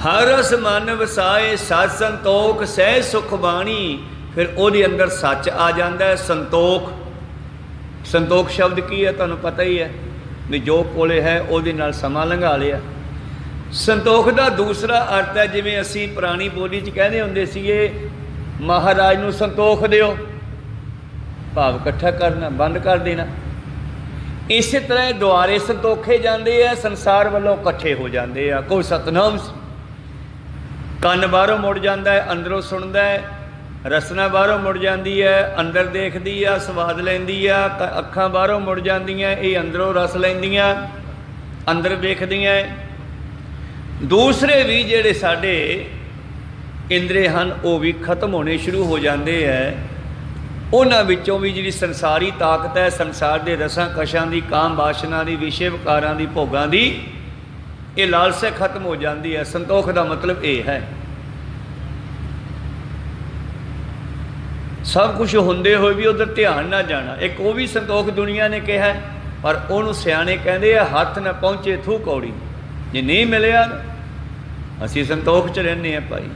ਹਰ ਰਸ ਮਨ ਵਸਾਏ, ਸਤ ਸੰਤੋਖ ਸਹਿ ਸੁਖ ਬਾਣੀ। ਫਿਰ ਉਹਦੇ ਅੰਦਰ ਸੱਚ ਆ ਜਾਂਦਾ ਹੈ, ਸੰਤੋਖ। ਸੰਤੋਖ ਸ਼ਬਦ ਕੀ ਹੈ ਤੁਹਾਨੂੰ ਪਤਾ ਹੀ ਹੈ ਵੀ ਜੋ ਕੋਲੇ ਹੈ ਉਹਦੇ ਨਾਲ ਸਮਾਂ ਲੰਘਾ ਲਿਆ। ਸੰਤੋਖ ਦਾ ਦੂਸਰਾ ਅਰਥ ਹੈ, ਜਿਵੇਂ ਅਸੀਂ ਪੁਰਾਣੀ ਬੋਲੀ 'ਚ ਕਹਿੰਦੇ ਹੁੰਦੇ ਸੀਗੇ, ਮਹਾਰਾਜ ਨੂੰ ਸੰਤੋਖ ਦਿਓ, ਭਾਵ ਇਕੱਠਾ ਕਰਨਾ, ਬੰਦ ਕਰ ਦੇਣਾ। ਇਸੇ ਤਰ੍ਹਾਂ ਦੁਆਰੇ ਸੰਤੋਖੇ ਜਾਂਦੇ ਆ, ਸੰਸਾਰ ਵੱਲੋਂ ਇਕੱਠੇ ਹੋ ਜਾਂਦੇ ਆ। ਕੋਈ ਸਤਨਾਮ, ਕੰਨ ਬਾਹਰੋਂ ਮੁੜ ਜਾਂਦਾ ਹੈ, ਅੰਦਰੋਂ ਸੁਣਦਾ ਹੈ। ਰਸਨਾ ਬਾਹਰੋਂ ਮੁੜ ਜਾਂਦੀ ਹੈ, ਅੰਦਰ ਦੇਖਦੀ ਆ, ਸਵਾਦ ਲੈਂਦੀ ਆ। ਅੱਖਾਂ ਬਾਹਰੋਂ ਮੁੜ ਜਾਂਦੀਆਂ, ਇਹ ਅੰਦਰੋਂ ਰਸ ਲੈਂਦੀਆਂ, ਅੰਦਰ ਵੇਖਦੀਆਂ। ਦੂਸਰੇ ਵੀ ਜਿਹੜੇ ਸਾਡੇ ਇੰਦਰੇ ਹਨ ਉਹ ਵੀ ਖਤਮ ਹੋਣੇ ਸ਼ੁਰੂ ਹੋ ਜਾਂਦੇ ਹੈ। ਉਹਨਾਂ ਵਿੱਚੋਂ ਵੀ ਜਿਹੜੀ ਸੰਸਾਰੀ ਤਾਕਤ ਹੈ, ਸੰਸਾਰ ਦੇ ਰਸਾਂ ਕਸ਼ਾਂ ਦੀ, ਕਾਮ ਵਾਸ਼ਨਾ ਦੀ, ਵਿਸ਼ੇ ਵਿਕਾਰਾਂ ਦੀ, ਭੋਗਾਂ ਦੀ, ਇਹ ਲਾਲਸਾ ਖਤਮ ਹੋ ਜਾਂਦੀ ਹੈ। ਸੰਤੋਖ ਦਾ ਮਤਲਬ ਇਹ ਹੈ, ਸਭ ਕੁਝ ਹੁੰਦੇ ਹੋਏ ਵੀ ਉਧਰ ਧਿਆਨ ਨਾ ਜਾਣਾ। ਇੱਕ ਉਹ ਵੀ ਸੰਤੋਖ ਦੁਨੀਆ ਨੇ ਕਿਹਾ, ਪਰ ਉਹਨੂੰ ਸਿਆਣੇ ਕਹਿੰਦੇ ਆ ਹੱਥ ਨਾ ਪਹੁੰਚੇ ਥੂ ਕੌੜੀ। ਜੇ ਨਹੀਂ ਮਿਲਿਆ ਅਸੀਂ ਸੰਤੋਖ 'ਚ ਰਹਿੰਦੇ ਹਾਂ ਭਾਈ।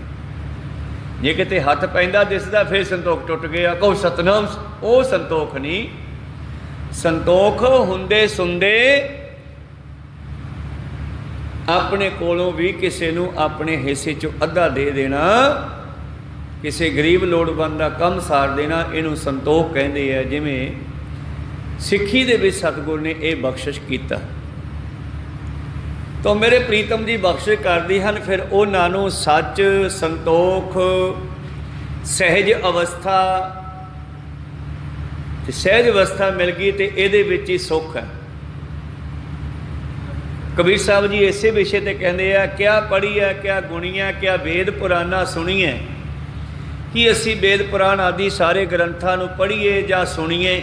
ਜੇ ਕਿਤੇ ਹੱਥ ਪੈਂਦਾ ਦਿਸਦਾ ਫਿਰ ਸੰਤੋਖ ਟੁੱਟ ਗਿਆ। ਕਹੋ ਸਤਨਾਮ, ਉਹ ਸੰਤੋਖ ਨਹੀਂ। ਸੰਤੋਖ ਹੁੰਦੇ ਸੁਣਦੇ ਆਪਣੇ ਕੋਲੋਂ ਵੀ ਕਿਸੇ ਨੂੰ ਆਪਣੇ ਹਿੱਸੇ 'ਚੋਂ ਅੱਧਾ ਦੇ ਦੇਣਾ, ਕਿਸੇ ਗਰੀਬ ਲੋੜਵੰਦ ਦਾ ਕੰਮ ਸਾਰ ਦੇਣਾ, ਇਹਨੂੰ ਸੰਤੋਖ ਕਹਿੰਦੇ ਆ। ਜਿਵੇਂ ਸਿੱਖੀ ਦੇ ਵਿੱਚ ਸਤਿਗੁਰ ਨੇ ਇਹ ਬਖਸ਼ਿਸ਼ ਕੀਤਾ। तो मेरे प्रीतम जी बख्शिश करते हैं, फिर उन्होंने सच संतोख सहज अवस्था सहज अवस्था मिल गई तो ये ही सुख है। कबीर साहब जी इसे विषय पर कहते हैं, क्या पढ़ी है, क्या गुणी है, क्या वेद पुराना सुनी है, कि असी वेद पुराण आदि सारे ग्रंथां नूं पढ़ीए जां सुनीए,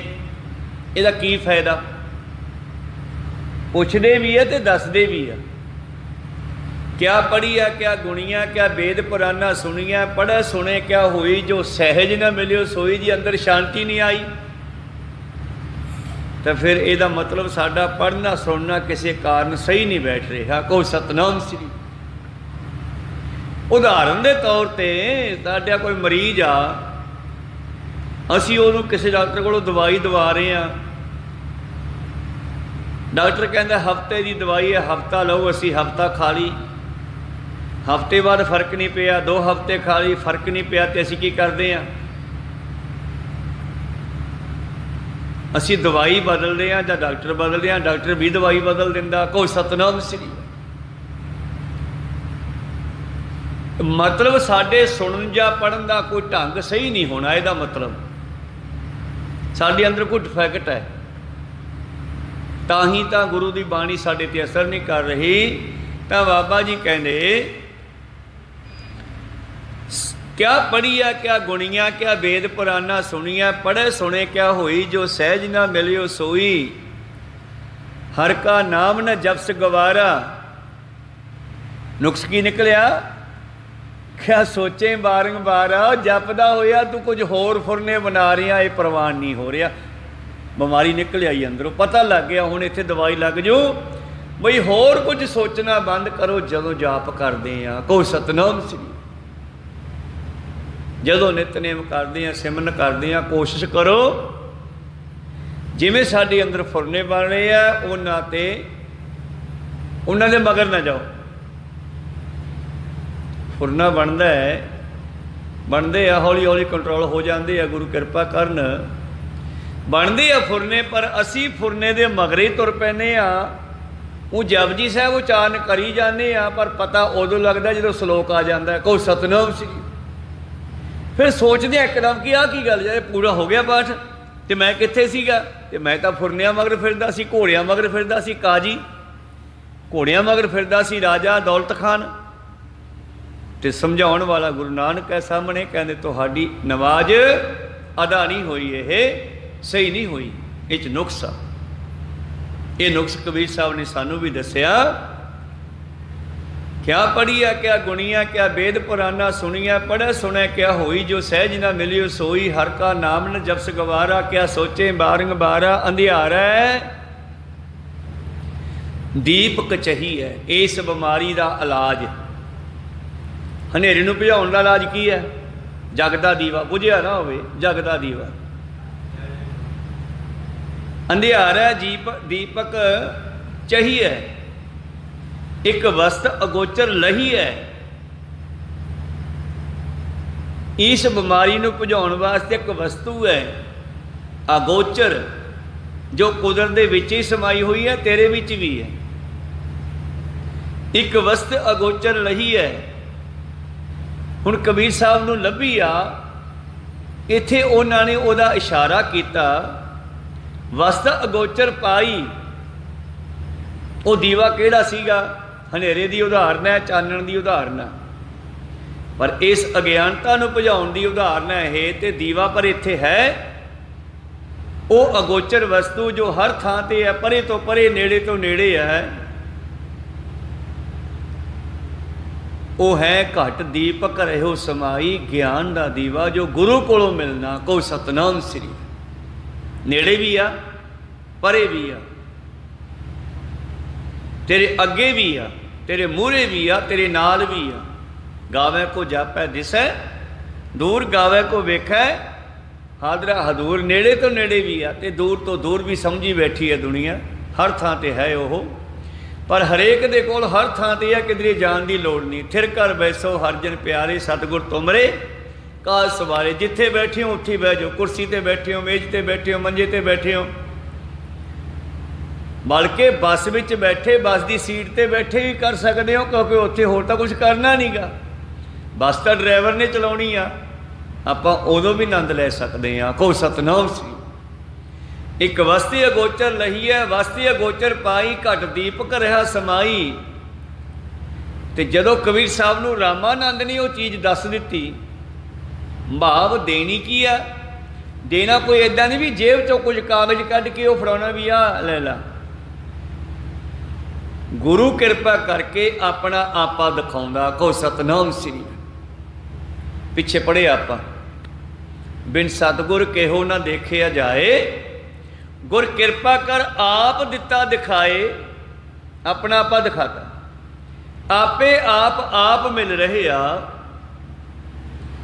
इहदा की फायदा। पुछदे भी है तो दसदे भी है। क्या पढ़ी है, क्या गुणी है, क्या वेद पुराना सुनिया, पढ़े सुने क्या होई, जो सहज न मिलियो सोई, जी अंदर शांति नहीं आई। तो फिर ਇਹਦਾ मतलब साडा पढ़ना सुनना किसी कारण सही नहीं बैठ रहा। कोई सतनाम श्री उदाहरण के तौर पर साडा कोई मरीज आ, असी ਉਹਨੂੰ किसी डॉक्टर को दवाई दवा रहे हैं, डॉक्टर कहता हफ्ते की दवाई है, हफ्ता लो, असी हफ्ता खा ली, हफ्ते बाद फर्क नहीं पिया, 2 हफ्ते खा ली, फर्क नहीं पिया, तो असी की करते हैं, असी दवाई बदलते हैं या डॉक्टर बदलते हैं, डॉक्टर भी दवाई बदल दिंदा। कोई सतनाम श्री मतलब साडे सुनन या पढ़न का कोई ढंग सही नहीं होना, ਇਹਦਾ मतलब साडे अंदर कोई डिफैक्ट है, ताही तो गुरु की बाणी साडे ते असर नहीं कर रही। तो बाबा जी कहते क्या पढ़ी है, क्या गुणिया, क्या वेद पुराना सुनिया, पढ़े सुने क्या होई, जो सहज ना मिलियो सोई, हर का नाम न जपस गवारा। नुक्स की निकलिया, क्या सोचे बारंबार, जपदा होया तू कुछ होर फुरने बना रहा, ये प्रवान नहीं हो रहा, बीमारी निकल आई अंदरों, पता लग गया हुण इत्थे दवाई लग जो बई होर कुछ सोचना बंद करो जदों जाप करते हैं। कोई सतनाम श्री जदों नितनेम करते हैं, सिमरन करते हैं, कोशिश करो जिमें साडे अंदर फुरने बन रहे हैं उन्हां दे मगर ना जाओ। फुरना बनता है, बनते आ हौली हौली कंट्रोल हो जाते हैं, गुरु कृपा करन बनते आ फुरने, पर असी फुरने दे मगरे तुर पैने आ। वो जपजी साहब उचारण करी जाने आ, पर पता उदों लगता जो सलोक आ जाता है, कोई सतनाम श्री, फिर सोचते एकदम कि आह की गल जाए, पूरा हो गया पाठ तो मैं कित्थे सीगा, ते मैं तो फुरनिया मगर फिरदा सी, घोड़िया मगर फिरदा सी, काजी घोड़िया मगर फिरदा सी, राजा दौलत खान। तो समझाउण वाला गुरु नानक है सामने, कहते तुहाडी नमाज अदा नहीं हुई, ये सही नहीं हुई, इस नुक्स आ। ये नुक्स कबीर साहब ने सानू भी दसिया। क्या पढ़ी है, क्या गुणिया, क्या वेद पुराना सुनिया, पढ़े सुने क्या होई, जो सहज ना मिलियो सोई, हर का नाम न जपस गवारा। क्या सोचे बारंबारा, अंधियारा दीपक चाहिए, इस बीमारी का इलाज हनेरे नूं भजाउण दा इलाज की है, जगदा दीवा, बुझिया ना होवे जगदा दीवा। अंधियारा दीपक चाहिए, एक वस्त अगोचर लही है। इस बीमारी नूं भजाउण वास्ते एक वस्तु है अगोचर, जो कुदरत दे विच ही समाई हुई है, तेरे विच भी है। एक वस्त अगोचर लही है। हुण कबीर साहब नूं लभी आ, इत्थे उन्हां ने उहदा इशारा कीता, वस्त अगोचर पाई। वो दीवा किहड़ा सीगा, हनेरे की उदाहरण है, चानण की उदाहरण है, पर इस अज्ञानता नूं भजाउण की उदाहरण है ये। तो दीवा पर इत्थे है वो अगोचर वस्तु जो हर थां ते है, परे तो परे नेड़े तो नेड़े है, वो है घट दीपक रहो समाई, ज्ञान का दीवा जो गुरु कोलों मिलना। कोई सतनाम श्री नेड़े भी आ, परे भी आ, तेरे अगे भी आ, तेरे मूहरे भी आ, तेरे नाल भी आ। गावे को जापै दिसै, दूर गावे को वेखै, हादरा हदूर। नेड़े तो नेड़े भी आ, ते दूर तो दूर भी समझी बैठी है दुनिया, हर थां ते है वो, पर हरेक दे कोल हर थां ते है, किधरे जाण दी लोड़ नहीं। थिर कर बैसो हर जन प्यारे, सतगुर तुमरे काज सवारे। जिथे बैठे हो उत्थे बह जाओ, कुर्सी ते बैठे हो, मेज ते बैठे हो, मंजे ते बैठे हो, बल्कि बस में बैठे बस की सीट पर बैठे भी कर सकते हो, क्योंकि उत्थे होर तां कुछ करना नहीं गा। बस तो ड्राइवर ने चलाउणी आ, आपां उदों भी आनंद लै सकते हैं। को सतनाम श्री। एक वस्ती अगोचर लही है, वस्ती अगोचर पाई, घट दीपक रहा समाई। तो जदों कबीर साहब नूं रामानंद ने वो चीज़ दस दी, भाव देनी की आ, देना कोई इदा नहीं भी जेब चो कुछ कागज कढ़ के वो फड़ाना भी आ ले ला। गुरु कृपा करके अपना आपा दिखाउंदा। को सतनाम श्री। पिछे पढ़े आपा, बिन सतगुर केहो ना देखिया जाए, गुर कृपा कर आप दिता दिखाए। अपना आपा दिखाता, आपे आप मिल रहे आ,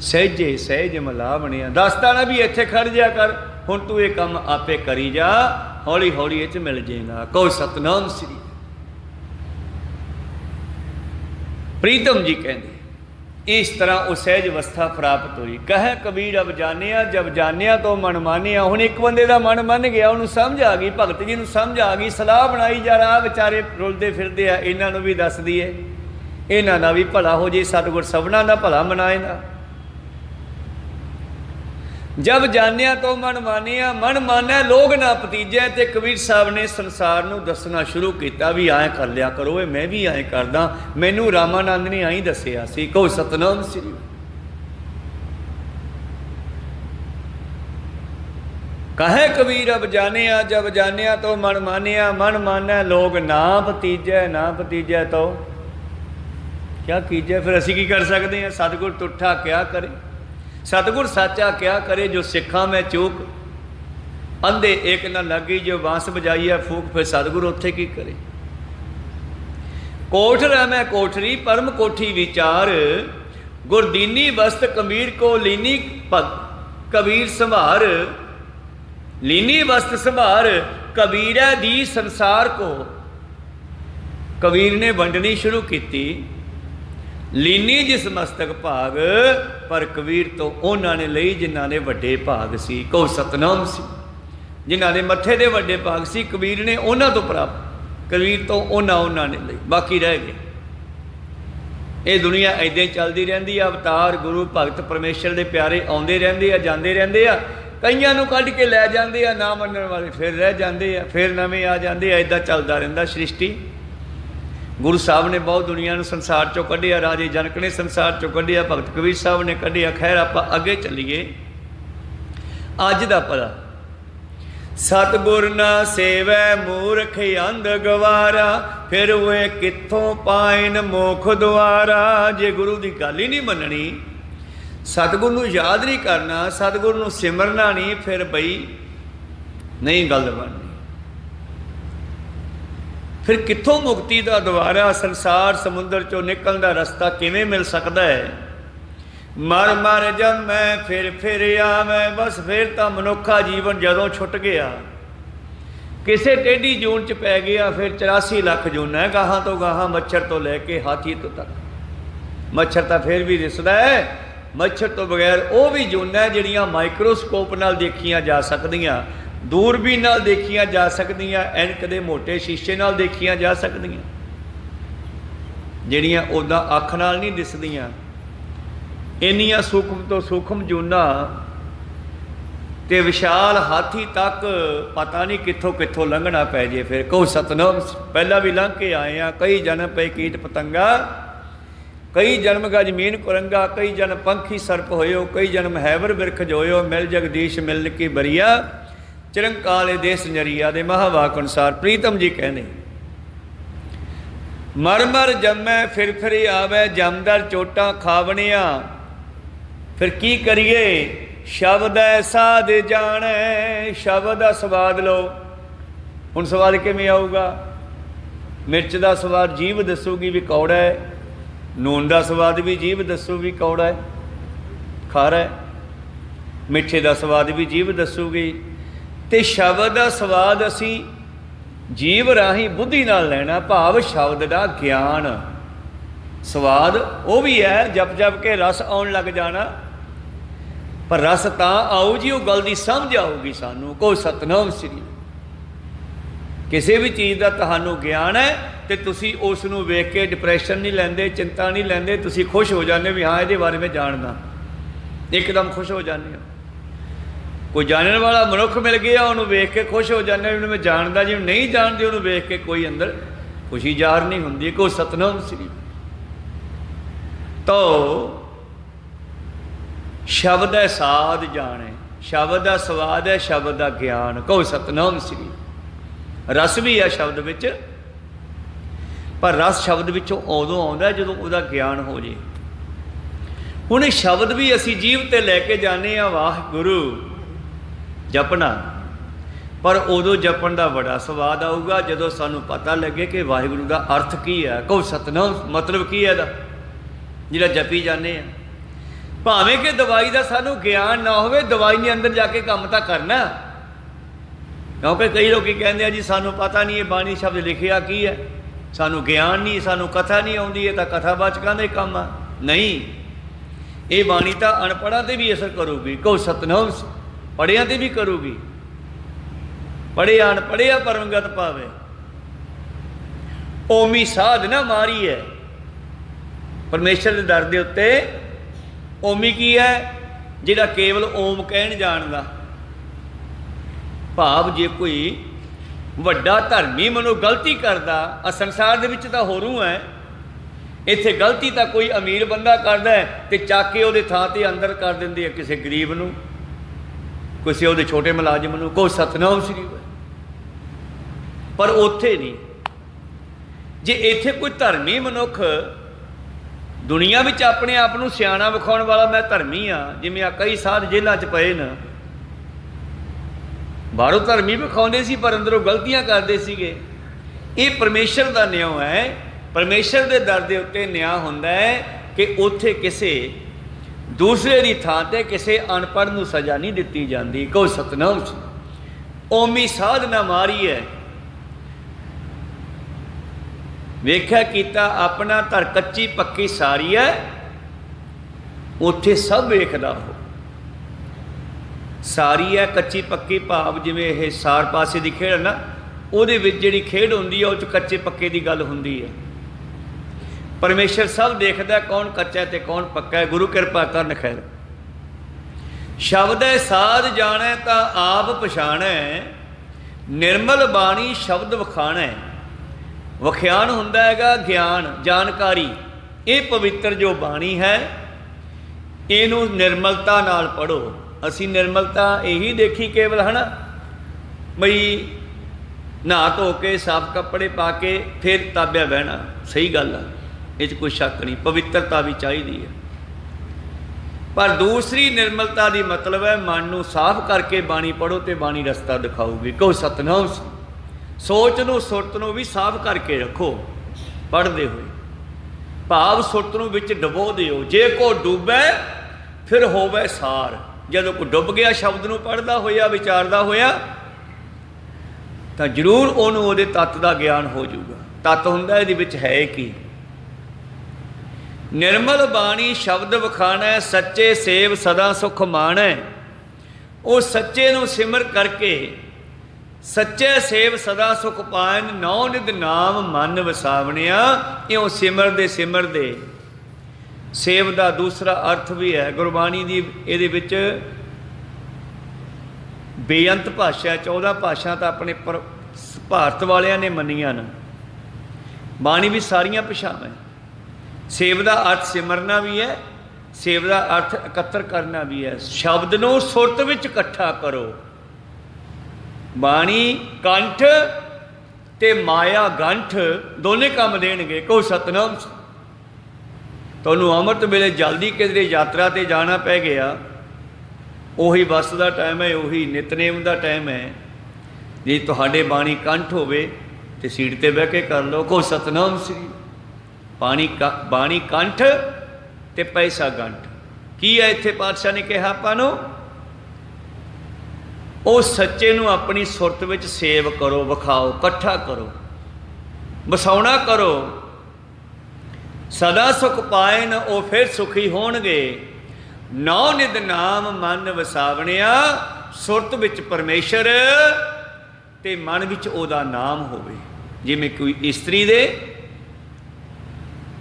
सहजे सहज मिला बनिया। दसदा ना भी इत्थे खड़ जा कर, हुण तू ये काम आपे करी जा, हौली हौली इह च मिल जाएगा। को सतनाम श्री। प्रीतम जी कहते इस तरह वो सहज अवस्था प्राप्त हुई। कह कबीर अब जानिया, जब जानिया तो मन मानिया। हुण एक बंदे का मन मन गया, उन्होंने समझ आ गई, भगत जी नूं समझ आ गई। सलाह बनाई जा रहा बेचारे रुलते फिरते आ, इन्हों भी दस दईए, इन्हों का भी भला हो जाए, सतगुर सबना का भला मनाएगा। जब जानिया तो मन मानिया, मन माना लोग ना भतीजे। तो कबीर साहब ने संसार नूं दसना शुरू किया भी आए कर लिया करो, मैं भी आए करदा, मैनू रामानंद ने आई दसिया सी। को सतनाम श्री। कहे कबीर अब जानिया, जब जानिया तो मन मानिया। मन माना लोग ना भतीजे, ना भतीजे तो क्या कीजिए। फिर असी की कर सकते हैं। सतगुर तुठा क्या करे, सतगुर साचा क्या करे। जो सिखा में चूक, अंधे एक न लगी, जो बांस बजाई है फूक। फिर सतगुर उत्थे की करे। कोठ रहमै कोठरी, परम कोठी विचार। गुरदीनी वस्त कबीर को लीनी पग, कबीर संभार। लीनी वस्त संभार, कबीर दी संसार को। कबीर ने वंडनी शुरू की। लीनी जिस मस्तक भाग, पर कबीर तो उन्होंने लई जिन्हों ने वड्डे भाग सी। को सतनाम सी। जिन्हों ने मत्थे दे वड्डे भाग सी, कबीर ने उन्हों तो प्राप्त, कबीर तो उन्होंने लई, बाकी रह गए। ये दुनिया इदां चलती रहिंदी है। अवतार गुरु भगत परमेश्वर के प्यारे आउंदे रहिंदे आ, जांदे रहिंदे आ। कईयां नूं कढ के लै जांदे आ, ना मनण वाले फिर रह जांदे आ, फिर नवें आ जांदे आ। इदां चलदा रहिंदा सृष्टि। गुरु साहब ने बहुत दुनिया नूं संसार चों कढिया, राजे जनक ने संसार चों कढिया, भगत कबीर साहब ने कढिया। खैर आपां अगे चलीए। अज दा भला सतगुर ना सेवै मूर्ख अंध गवारा, फिर वे कित्थों पाइन मोख द्वारा। जे गुरु की गल ही नहीं मननी, सतगुर नूं याद नहीं करना, सतगुर नूं सिमरना नहीं, फिर बई नहीं गल बननी। फिर कित्थों मुक्ति का द्वारा, संसार समुद्र चों निकलण दा रस्ता किवें मिल सकता है। मर मर जमै फिर आवै, बस फिर तो मनुखा जीवन जदों छुट गया। किसे टेढ़ी जून च पै गया, फिर 84 लाख जून है गाहां तो गाहां, मच्छर तो लैके हाथी तो तक। मच्छर तो फिर भी दिसदा है, मच्छर तो बगैर वो भी जूना जिहड़ियां माइक्रोस्कोप नाल देखियां जा सकदियां, दूरबीन नाल देखियां जा सकदियां, ऐनक दे मोटे शीशे नाल देखियां जा सकदियां, जिहड़ियां उदां अख नाल नहीं दिसदियां। इन्नियां सूखम तो सूखम जूना ते विशाल हाथी तक पता नहीं कित्थों कित्थों लंघना पै जे। फिर कहो सतनाम, पहला भी लंघ के आए हैं। कई जन्म पे कीट पतंगा, कई जन्म गा जमीन कुरंगा, कई जन्म पंखी सर्प होयो, कई जन्म हैवर बिरख जोयो। मिल जगदीश मिल की बरिया, चिरंकाले देश नरिया। दे महावाक अनुसार प्रीतम जी कहने, मर मर जमै फिर आवे, जमदर चोटा खावणिया। फिर की करिए, शब्द ऐसा दे जाने। शब्द का स्वाद लो। हुण स्वाद किवें आऊगा? मिर्च का स्वाद जीभ दसूगी भी कौड़ा है, नून का स्वाद भी जीभ दसूगी कौड़ा है, खारा है। मिठे का स्वाद भी जीभ दसूगी। तो शब्द का स्वाद असी जीव राही बुद्धि नाल लैना, भाव शब्द का ज्ञान। स्वाद वो भी है, जप जप के रस आउण लग जाना, पर रस तां आऊ जी वो गल दी समझ आऊगी सानू। को सतनाम श्री। किसी भी चीज़ का तुहानू ज्ञान है तो तुसी उस नूं वेख के डिप्रैशन नहीं लैंदे, चिंता नहीं लैंदे, तुसी खुश हो जाते भी हाँ ये बारे में जानना, एकदम खुश हो जाते हो। कोई जानने वाला मनुख मिल गया उन्होंने वेख के खुश हो जाते उन्होंने मैं जानता, जी नहीं जानते उन्होंने वेख के कोई अंदर खुशी जार नहीं होंगी। कोई सतनाम श्री तो शब्द है साध जाने, शब्द का स्वाद है, शब्द का ज्ञान, कहो सतनाम श्री। रस भी है शब्द विच, पर रस शब्द विचों उदों आउंदा है जदों उहदा ज्ञान हो जाए। हुण शब्द भी असी जीव ते लैके जाने वाहगुरू जपना, पर उदों जपन का बड़ा स्वाद आऊगा जदों सानू पता लगे कि वाहिगुरू का अर्थ की है। कहो सतनाम मतलब की है जिहड़ा जपी जाने आ। भावें कि दवाई का सानू ज्ञान ना होवे, दवाई ने अंदर जाके काम तो करना, क्योंकि कई लोग कहते हैं जी सानू पता नहीं है बाणी शब्द लिखिया की है, सानू ज्ञान नहीं, सानू कथा नहीं आउंदी है, तो कथावाचकों का काम आ। नहीं, ये बाणी तो अनपढ़ां ते भी असर करूगी। कहो सतनाम पढ़िया ते भी करूगी। पढ़िया अनपढ़िया परमगत पावे, ओमी साध ना मारी है। परमेश्वर के दर के उत्ते ओमी की है, जिहड़ा केवल ओम कहण जानदा। भाव जे कोई वड्डा धर्मी मनो गलती करदा, संसार दे विच तां होरूं है, इत्थे गलती तां कोई अमीर बंदा करदा है ते चक के उहदे थां ते अंदर कर दिंदे आ किसी गरीब नूं, किसी उहदे छोटे मुलाजम नूं। कोई सतनाम श्री। पर उत्थे नहीं, जे इत्थे कोई धर्मी मनुख दुनिया में अपने आप को सियाणा विखाउण वाला मैं धर्मी हाँ, जिवें कई साध जेलों च पए न, बाहरों धर्मी विखाउंदे सी पर अंदरों गलतियां करते सीगे। ये परमेश्वर का न्याय है। परमेश्वर के दर के उत्ते न्याय हुंदा है कि उत्थे किसी दूसरे की थां ते किसी अनपढ़ नूं सज़ा नहीं दिती जाती। कहो सतनाम ओमी साध ना मारी है। वेख्या कीता अपना धर कच्ची पक्की सारी है, उत्थे सब वेखदा हो। सारी है कच्ची पक्की भाव जिवें यह सार पासे की खेड ना, उहदे विच जिहड़ी खेड हुंदी है उह कच्चे पक्के की गल हुंदी है। परमेश्वर सब देखदा कौन कच्चा है ते कौन पक्का है। गुरु कृपा करन खैर। शब्द है साध जाने ता आप पछाणै, निर्मल बाणी शब्द वखाणै। वख्यान हुंदा हैगा ज्ञान जानकारी। ये पवित्र जो बाणी है इनू निर्मलता नाल पढ़ो। असी निर्मलता यही देखी केवल है ना बई नहा धो के साफ कपड़े पा के फिर ताबिया बहना, सही गल है, इस कोई शक नहीं, पवित्रता भी चाहिए है। पर दूसरी निर्मलता की मतलब है मन नू साफ करके बाणी पढ़ो तो बाणी रस्ता दिखाऊगी। कहो सतनाम। सोच नू सुरत नू भी साफ करके रखो पढ़ते हुए, भाव सुरत नू विच डुबो दिओ। जे को डूबे फिर होवे सार। जदों को डुब गया शब्द नू पढ़दा होया विचारदा होया तो जरूर उहनूं उहदे तत्त दा ज्ञान हो जाऊगा। तत्त हुंदा इहदे विच है कि निर्मल बाणी शब्द वखाणै, सच्चे सेव सदा सुख माणै। वो सच्चे नू सिमर करके सच्चे सेव सदा सुख पायन, नौ निध नाम मन वसावणिया। इउं सिमर दे सेव का दूसरा अर्थ भी है गुरबाणी की। इहदे विच बेअंत भाषा 14 भाषा तो अपने भारत वालियां ने मनिया न। बाणी भी सारियां भाषावां। सेव का अर्थ सिमरना भी है, सेव का अर्थ एकत्र करना भी है। शब्द नूं सुरत विच इकट्ठा करो। बाणी कंठ ते माया गंठ दोने काम देणगे। कहो सतनाम। तुहानूं अमृत वेले जल्दी किधरे यात्रा ते जाना पै गया, उही बस का टाइम है, उही नितनेम का टाइम है, जे तुहाडे बाणी कंठ होवे ते सीट ते बह के कर लो। कहो सतनाम श्री। बाणी कंठ ते पैसा गंठ की है। इत्थे पातशाह ने कहा आपां नूं ਉਹ सच्चे ਨੂੰ अपनी सुरत ਵਿੱਚ सेव करो, विखाओ, इकट्ठा करो, वसाउणा करो। सदा सुख पाए न वो फिर सुखी होणगे। नौ निध नाम मन वसावणिया। सुरत विच परमेश्वर ਤੇ ਮਨ ਵਿੱਚ ਉਹਦਾ ਨਾਮ ਹੋਵੇ। ਜਿਵੇਂ ਕੋਈ ਇਸਤਰੀ ਦੇ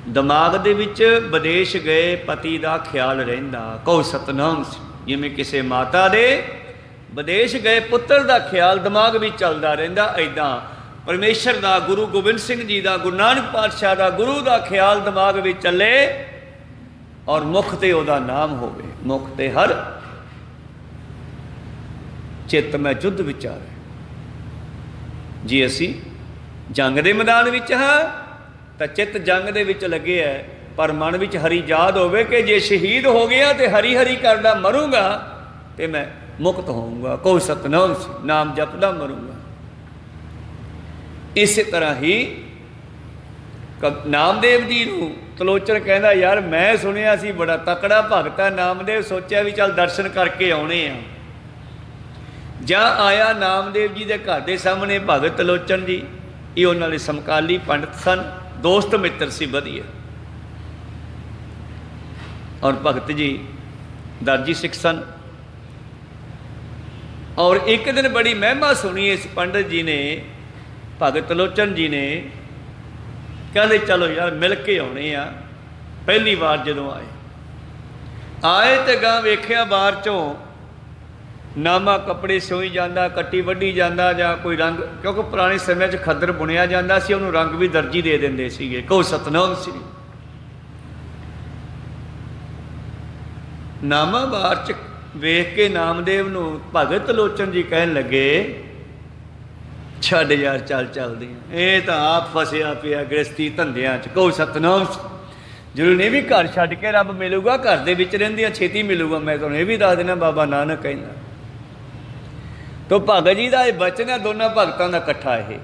ਦਿਮਾਗ ਦੇ ਵਿੱਚ ਵਿਦੇਸ਼ ਗਏ ਪਤੀ ਦਾ ਖਿਆਲ ਰਹਿੰਦਾ, ਕਹੋ ਸਤਨਾਮ। ਜਿਵੇਂ ਕਿਸੇ ਮਾਤਾ ਦੇ ਵਿਦੇਸ਼ ਗਏ ਪੁੱਤਰ ਦਾ ਖਿਆਲ ਦਿਮਾਗ ਵਿੱਚ ਚੱਲਦਾ ਰਹਿੰਦਾ, ਇੱਦਾਂ ਪਰਮੇਸ਼ਰ ਦਾ, ਗੁਰੂ ਗੋਬਿੰਦ ਸਿੰਘ ਜੀ ਦਾ, ਗੁਰੂ ਨਾਨਕ ਪਾਤਸ਼ਾਹ ਦਾ, ਗੁਰੂ ਦਾ ਖਿਆਲ ਦਿਮਾਗ ਵਿੱਚ ਚੱਲੇ ਔਰ ਮੁਖ ਤੇ ਉਹਦਾ ਨਾਮ ਹੋਵੇ। ਮੁਖ ਤੇ ਹਰ ਚਿੱਤ ਮੈਂ ਯੁੱਧ ਵਿਚਾਰੇ। ਜੀ ਅਸੀਂ ਜੰਗ ਦੇ ਮੈਦਾਨ ਵਿੱਚ ਹਾਂ ਤਾਂ ਚਿੱਤ ਜੰਗ ਦੇ ਵਿੱਚ ਲੱਗੇ ਹੈ, ਪਰ ਮਨ ਵਿੱਚ ਹਰੀ ਯਾਦ ਹੋਵੇ ਕਿ ਜੇ ਸ਼ਹੀਦ ਹੋ ਗਿਆ ਤੇ ਹਰੀ ਹਰੀ ਕਰਦਾ ਮਰੂੰਗਾ ਤੇ ਮੈਂ ਮੁਕਤ ਹੋਊਂਗਾ, ਕਹੋ ਸਤਨਾਮ, ਨਾਮ ਜਪਦਾ ਮਰੂੰਗਾ। ਇਸੇ ਤਰ੍ਹਾਂ ਹੀ ਨਾਮਦੇਵ ਜੀ ਨੂੰ ਤਲੋਚਨ ਕਹਿੰਦਾ, ਯਾਰ ਮੈਂ ਸੁਣਿਆ ਸੀ ਬੜਾ ਤਕੜਾ ਭਗਤ ਹੈ ਨਾਮਦੇਵ, ਸੋਚਿਆ ਵੀ ਚੱਲ ਦਰਸ਼ਨ ਕਰਕੇ ਆਉਣੇ ਆ। ਜਾਂ ਆਇਆ ਨਾਮਦੇਵ ਜੀ ਦੇ ਘਰ ਦੇ ਸਾਹਮਣੇ ਭਗਤ ਤਲੋਚਨ ਜੀ, ਇਹ ਉਹਨਾਂ ਦੇ ਸਮਕਾਲੀ ਪੰਡਤ ਸਨ, ਦੋਸਤ ਮਿੱਤਰ ਸੀ ਵਧੀਆ। ਔਰ ਭਗਤ ਜੀ ਦਰਜੀ ਸਿੱਖ ਸਨ। ਔਰ ਇੱਕ ਦਿਨ ਬੜੀ ਮਹਿਮਾ ਸੁਣੀ ਇਸ ਪੰਡਤ ਜੀ ਨੇ, ਭਗਤ ਤਲੋਚਨ ਜੀ ਨੇ, ਕਹਿੰਦੇ ਚਲੋ ਯਾਰ ਮਿਲ ਕੇ ਆਉਣੇ ਆ। ਪਹਿਲੀ ਵਾਰ ਜਦੋਂ ਆਏ ਤੇ ਗਾਂ ਵੇਖਿਆ ਬਾਹਰ ਚੋਂ ਨਾਮਾ ਕੱਪੜੇ ਸਿਉਈ ਜਾਂਦਾ, ਕੱਟੀ ਵੱਢੀ ਜਾਂਦਾ, ਜਾਂ ਕੋਈ ਰੰਗ, ਕਿਉਂਕਿ ਪੁਰਾਣੇ ਸਮੇਂ 'ਚ ਖੱਦਰ ਬੁਣਿਆ ਜਾਂਦਾ ਸੀ, ਉਹਨੂੰ ਰੰਗ ਵੀ ਦਰਜੀ ਦੇ ਦਿੰਦੇ ਸੀਗੇ, ਕਹੋ ਸਤਨਾਮ ਸ੍ਰੀ। ਨਾਮਾ ਬਾਹਰ 'ਚ ਵੇਖ ਕੇ ਨਾਮਦੇਵ ਨੂੰ ਭਗਤ ਤਲੋਚਨ ਜੀ ਕਹਿਣ ਲੱਗੇ, ਛੱਡ ਯਾਰ, ਚੱਲ ਚੱਲਦੇ ਆ, ਇਹ ਤਾਂ ਆਪ ਫਸਿਆ ਪਿਆ ਗ੍ਰਸਤੀ ਧੰਦਿਆਂ 'ਚ, ਕਹੋ ਸਤਨਾਮ। ਜ਼ਰੂਰ ਨਹੀਂ ਵੀ ਘਰ ਛੱਡ ਕੇ ਰੱਬ ਮਿਲੂਗਾ, ਘਰ ਦੇ ਵਿੱਚ ਰਹਿੰਦੀਆਂ ਛੇਤੀ ਮਿਲੂਗਾ। ਮੈਂ ਤੁਹਾਨੂੰ ਇਹ ਵੀ ਦੱਸ ਦੇਣਾ, ਬਾਬਾ ਨਾਨਕ ਕਹਿੰਦਾ। ਤੋ ਭਗਤ ਜੀ ਦਾ ਇਹ ਬਚਨ ਹੈ, ਦੋਨਾਂ ਭਗਤਾਂ ਦਾ ਇਕੱਠਾ। ਇਹ